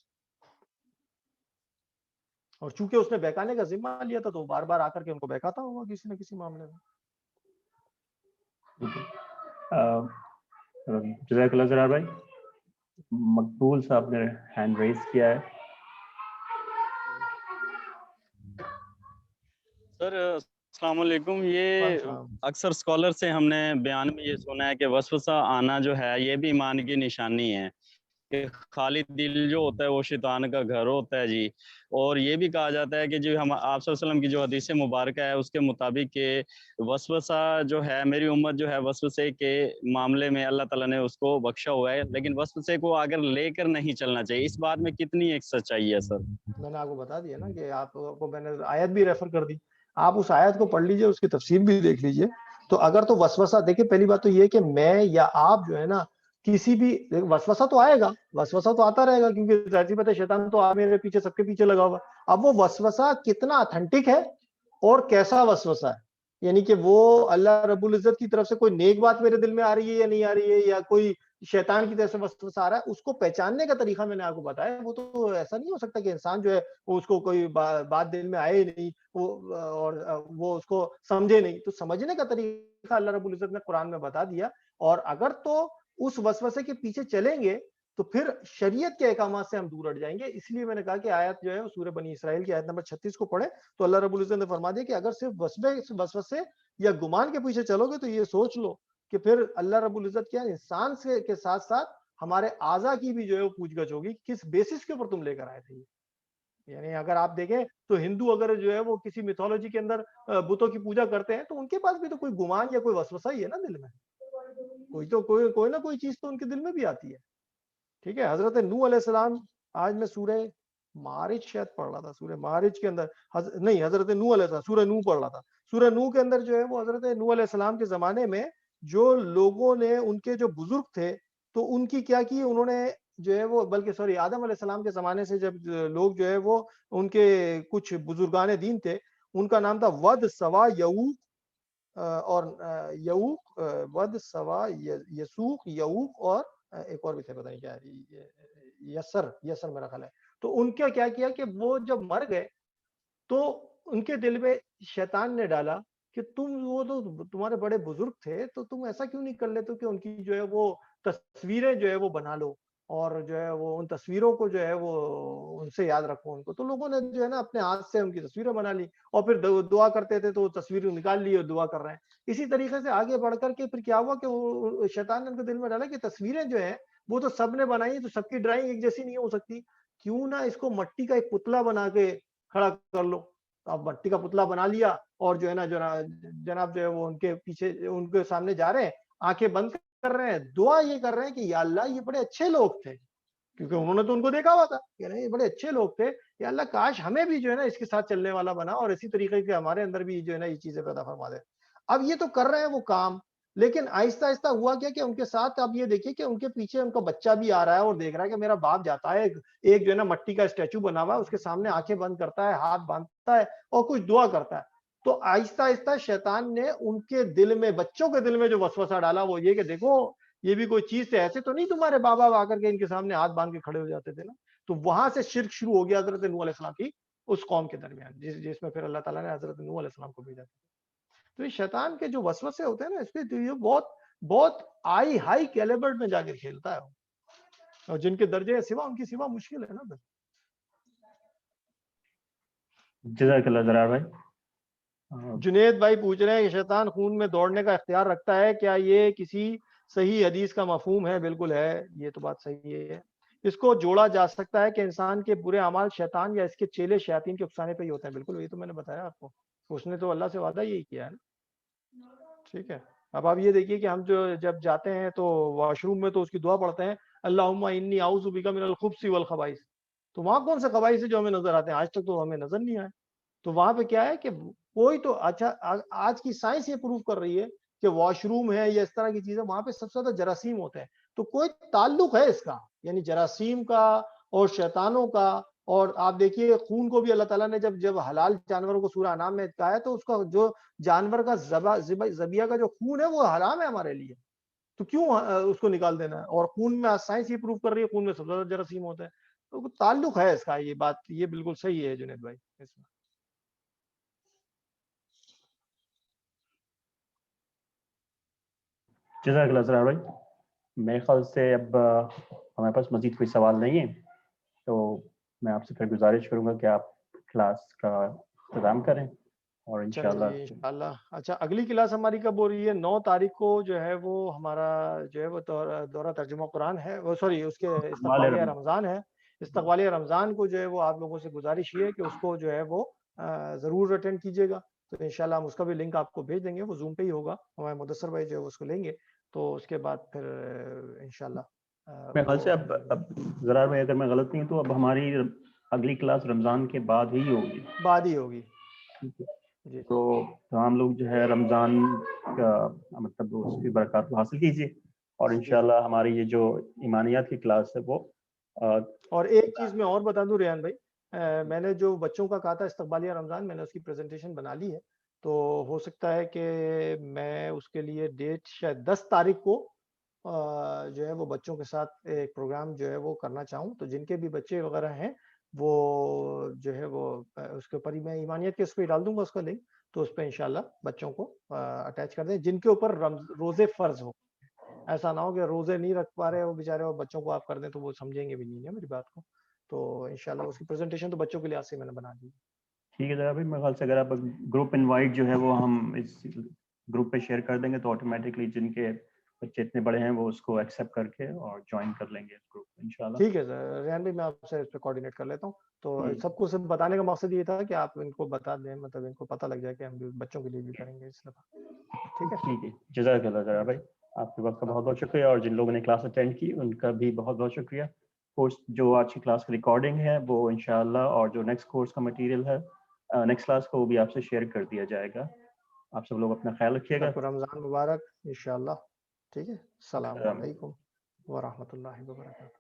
اور چونکہ اس نے بہکانے کا ذمہ لیا تھا تو بار بار آ کر کے ان کو بہکاتا ہوگا کسی نہ کسی معاملے میں. جزاک اللہ زرار بھائی. مقبول صاحب نے ہینڈ ریز کیا ہے. سر السلام علیکم. یہ اکثر اسکالر سے ہم نے بیان میں یہ سنا ہے کہ وسوسہ آنا جو ہے یہ بھی ایمان کی نشانی ہے, کہ خالی دل جو ہوتا ہے وہ شیطان کا گھر ہوتا ہے جی. اور یہ بھی کہا جاتا ہے کہ جو ہم آپ صلی اللہ علیہ وسلم کی جو حدیث مبارکہ ہے اس کے مطابق کہ وسوسہ جو ہے, میری امت جو ہے وسوسے کے معاملے میں اللہ تعالیٰ نے اس کو بخشا ہوا ہے, لیکن وسوسے کو اگر لے کر نہیں چلنا چاہیے. اس بات میں کتنی ایک سچائی ہے سر؟ میں نے آپ کو بتا دیا نا کہ آپ کو میں نے آیت بھی ریفر کر دی, آپ اس آیت کو پڑھ لیجئے, اس کی تفسیر بھی دیکھ لیجئے. تو اگر تو وسوسہ دیکھیں, پہلی بات تو یہ کہ میں یا آپ جو ہے نا کسی بھی وسوسہ تو آئے گا, وسوسہ تو آتا رہے گا, کیونکہ ظاہر سی بات ہے شیطان تو آپ میرے پیچھے سب کے پیچھے لگا ہوا. اب وہ وسوسہ کتنا اتھینٹک ہے اور کیسا وسوسہ ہے, یعنی کہ وہ اللہ رب العزت کی طرف سے کوئی نیک بات میرے دل میں آ رہی ہے یا نہیں آ رہی ہے, یا کوئی شیطان کی طرف سے وسوسہ آ رہا ہے, اس کو پہچاننے کا طریقہ میں نے آپ کو بتایا. وہ تو ایسا نہیں ہو سکتا کہ انسان جو ہے اس کو کوئی بات دل میں آئے ہی نہیں اور وہ اس کو سمجھے نہیں. تو سمجھنے کا طریقہ اللہ رب العزت نے قرآن میں بتا دیا, اور اگر تو اس وسوسے کے پیچھے چلیں گے تو پھر شریعت کے احکامات سے ہم دور ہٹ جائیں گے. اس لیے میں نے کہا کہ آیت جو ہے سورہ بنی اسرائیل کی آیت نمبر 36 کو پڑھیں, تو اللہ رب العزت نے فرما دیا کہ اگر صرف وسوسے یا گمان کے پیچھے چلو گے تو یہ سوچ لو کہ پھر اللہ رب العزت کیا انسان سے کے ساتھ ساتھ ہمارے اعضا کی بھی جو ہے وہ پوچھ گچھ ہوگی, کس بیسس کے اوپر تم لے کر آئے تھے. یعنی اگر آپ دیکھیں تو ہندو اگر جو ہے وہ کسی میتھولوجی کے اندر بتوں کی پوجا کرتے ہیں تو ان کے پاس بھی تو کوئی گمان یا کوئی وسوسہ ہی ہے نا دل میں, کوئی نہ کوئی چیز تو ان کے دل میں بھی آتی ہے. ٹھیک ہے, حضرت نوح علیہ السلام, آج میں سورہ معارج شاید پڑھ رہا تھا, سورہ معارج کے اندر نہیں, حضرت نوح علیہ السلام سورہ نوح پڑھ رہا تھا. سورہ نوح کے اندر جو ہے وہ حضرت نوح علیہ السلام کے زمانے میں جو لوگوں نے, ان کے جو بزرگ تھے, تو ان کی کیا کی انہوں نے جو ہے وہ, بلکہ سوری آدم علیہ السلام کے زمانے سے جب لوگ جو ہے وہ ان کے کچھ بزرگان دین تھے, ان کا نام تھا ود, سوا, یعوق اور یعوق, ود, سوا, یسوق, یعوق اور ایک اور بھی تھے, پتہ نہیں کیا یسر میرا خیال ہے. تو ان کا کیا کیا کہ وہ جب مر گئے تو ان کے دل میں شیطان نے ڈالا کہ وہ تو تمہارے بڑے بزرگ تھے, تو تم ایسا کیوں نہیں کر لیتے کہ ان کی جو ہے وہ تصویریں جو ہے وہ بنا لو, اور جو ہے وہ ان تصویروں کو جو ہے وہ ان سے یاد رکھو ان کو. تو لوگوں نے جو ہے نا اپنے ہاتھ سے ان کی تصویریں بنا لی, اور پھر دعا کرتے تھے تو تصویر نکال لی اور دعا کر رہے ہیں. اسی طریقے سے آگے بڑھ کر کے پھر کیا ہوا کہ شیطان نے ان کے دل میں ڈالا کہ تصویریں جو ہیں وہ تو سب نے بنائی, تو سب کی ڈرائنگ ایک جیسی نہیں ہو سکتی, کیوں نہ اس کو مٹی کا ایک پتلا بنا کے کھڑا کر لو. تو اب مٹی کا پتلا بنا لیا, اور جو ہے نا جناب جو ہے وہ ان کے پیچھے, ان کے سامنے جا رہے ہیں, آنکھیں بند کر رہے ہیں, دعا یہ کر رہے ہیں کہ یا اللہ یہ بڑے اچھے لوگ تھے, کیونکہ انہوں نے تو ان کو دیکھا ہوا تھا کہ نہیں بڑے اچھے لوگ تھے کہ اللہ کاش ہمیں بھی جو ہے نا اس کے ساتھ چلنے والا بنا اور اسی طریقے کے ہمارے اندر بھی جو ہے نا یہ چیزیں پیدا فرما دے. اب یہ تو کر رہے ہیں وہ کام, لیکن آہستہ آہستہ ہوا کیا کہ ان کے ساتھ آپ یہ دیکھیے کہ ان کے پیچھے ان کا بچہ بھی آ رہا ہے اور دیکھ رہا ہے کہ میرا باپ جاتا ہے, ایک جو ہے نا مٹی کا اسٹیچو بنا ہوا ہے, اس کے سامنے آنکھیں بند کرتا ہے, ہاتھ باندھتا ہے اور کچھ دعا کرتا ہے. تو آہستہ آہستہ شیطان نے ان کے دل میں, بچوں کے دل میں جو وسوسہ ڈالا وہ یہ کہ دیکھو یہ بھی کوئی چیز ہے, ایسے تو نہیں تمہارے بابا آ کر کے ان کے سامنے ہاتھ باندھ کے کھڑے ہو جاتے تھے نا. تو وہاں سے شرک شروع ہو گیا حضرت نوح علیہ السلام کی اس قوم کے درمیان, جس میں پھر اللہ تعالیٰ نے حضرت نوح علیہ السلام کو بھیجا. تو یہ شیطان کے جو وسوسے ہوتے ہیں نا, اس پہ یہ بہت ہائی کیلیبر میں جا کے کھیلتا ہے, اور جن کے درجے سوا ان کی سوا مشکل ہے نا. جزاک اللہ زرار بھائی. جنید بھائی پوچھ رہے ہیں کہ شیطان خون میں دوڑنے کا اختیار رکھتا ہے, کیا یہ کسی صحیح حدیث کا مفہوم ہے؟ بالکل ہے, یہ تو بات صحیح ہے. اس کو جوڑا جا سکتا ہے کہ انسان کے برے اعمال شیطان یا اس کے چیلے شیاطین کے اکسانے پہ ہی ہوتے ہیں. بالکل, یہ تو میں نے بتایا آپ کو, اس نے تو اللہ سے وعدہ یہی کیا ہے نا. ٹھیک ہے, اب آپ یہ دیکھیے کہ ہم جو جب جاتے ہیں تو واش روم میں تو اس کی دعا پڑھتے ہیں, اللہم انی اعوذ بک من الخبث والخبائث. تو وہاں کون سے خبائث جو ہمیں نظر آتے ہیں؟ آج تک تو ہمیں نظر نہیں آئے. تو وہاں پہ کیا ہے کہ کوئی تو, اچھا آج کی سائنس یہ پروف کر رہی ہے کہ واش روم ہے یا اس طرح کی چیزیں, وہاں پہ سب سے زیادہ جراثیم ہوتے ہیں. تو کوئی تعلق ہے اس کا, یعنی جراثیم کا اور شیطانوں کا. اور آپ دیکھیے خون کو بھی اللہ تعالیٰ نے جب حلال جانوروں کو سورہ انعام میں کہا ہے تو اس کا جو جانور کا ذبیحہ کا جو خون ہے وہ حرام ہے ہمارے لیے, تو کیوں اس کو نکال دینا ہے؟ اور خون میں سائنس یہ پروف کر رہی ہے خون میں سب سے زیادہ جراثیم ہوتے ہیں. تو تعلق ہے اس کا, یہ بات یہ بالکل صحیح ہے جنید بھائی اس میں. جزاک اللہ زرار بھائی. میرے خیال سے اب ہمارے پاس مزید کوئی سوال نہیں ہے, تو میں آپ سے پھر گزارش کروں گا کہ آپ کلاس کا اختتام کریں اور انشاءاللہ. چلیں جی انشاءاللہ. اچھا, اگلی کلاس ہماری کب ہو رہی ہے؟ 9 تاریخ کو جو ہے وہ ہمارا جو ہے وہ دورہ ترجمہ قرآن ہے, وہ سوری اس کے استقبالیہ رمضان ہے. استقبالیہ رمضان کو جو ہے وہ آپ لوگوں سے گزارش یہ ہے کہ اس کو جو ہے وہ ضرور اٹینڈ کیجیے گا. تو انشاءاللہ ہم اس کا بھی لنک آپ کو بھیج دیں گے, وہ زوم پہ ہی ہوگا, ہمارے مدثر بھائی جو ہے اس کو لیں گے. تو اس کے بعد پھر انشاءاللہ میرے خیال سے اب زرار بھائی اگر میں غلط نہیں تو اب ہماری اگلی کلاس رمضان کے بعد ہی ہوگی. بعد ہی ہوگی. جی, تو تمام لوگ جو ہے رمضان کا مطلب اس کی برکات کو حاصل کیجیے, اور انشاءاللہ ہماری یہ جو ایمانیات کی کلاس ہے وہ. اور ایک چیز میں اور بتا دوں ریحان بھائی, میں نے جو بچوں کا کہا تھا استقبالیہ رمضان, میں نے اس کی پریزنٹیشن بنا لی ہے. تو ہو سکتا ہے کہ میں اس کے لیے ڈیٹ شاید 10 تاریخ کو جو ہے وہ بچوں کے ساتھ ایک پروگرام جو ہے وہ کرنا چاہوں. تو جن کے بھی بچے وغیرہ ہیں وہ جو ہے وہ اس کے اوپر ہی میں ایمانیت کے اس پہ ڈال دوں گا اس کا لنک, تو اس پہ انشاءاللہ بچوں کو اٹیچ کر دیں جن کے اوپر روزے فرض ہو. ایسا نہ ہو کہ روزے نہیں رکھ پا رہے وہ بیچارے اور بچوں کو آپ کر دیں تو وہ سمجھیں گے بھی نہیں ہے میری بات کو. تو انشاءاللہ اس کی پریزنٹیشن تو بچوں کے لحاظ سے میں نے بنا دی. ٹھیک ہے ذرا بھائی, میرے خیال سے اگر آپ گروپ انوائٹ جو ہے وہ ہم اس گروپ پہ شیئر کر دیں گے تو آٹومیٹکلی جن کے بچے اتنے بڑے ہیں وہ اس کو ایکسیپٹ کر کے اور جوائن کر لیں گے اس گروپ میں انشاءاللہ. ٹھیک ہے سر ریحان بھائی, میں آپ سے اس پہ کوآرڈینیٹ کر لیتا ہوں. تو سب کو صرف بتانے کا مقصد یہ تھا کہ آپ ان کو بتا دیں, مطلب ان کو پتہ لگ جائے کہ ہم بچوں کے لیے بھی کریں گے اس دفعہ. ٹھیک ہے, ٹھیک ہے. جزاک اللہ ذرا بھائی, آپ کے وقت کا بہت بہت شکریہ, اور جن لوگوں نے کلاس اٹینڈ کی ان کا بھی بہت بہت شکریہ. کورس جو آج کی کلاس کی ریکارڈنگ ہے وہ انشاءاللہ, اور جو نیکسٹ کورس کا مٹیریل ہے نیکسٹ کلاس کو وہ بھی آپ سے شیئر کر دیا جائے گا. آپ سب لوگ اپنا خیال رکھیے گا. سب کو رمضان مبارک انشاءاللہ. ٹھیک ہے, السلام علیکم ورحمۃ اللہ وبرکاتہ.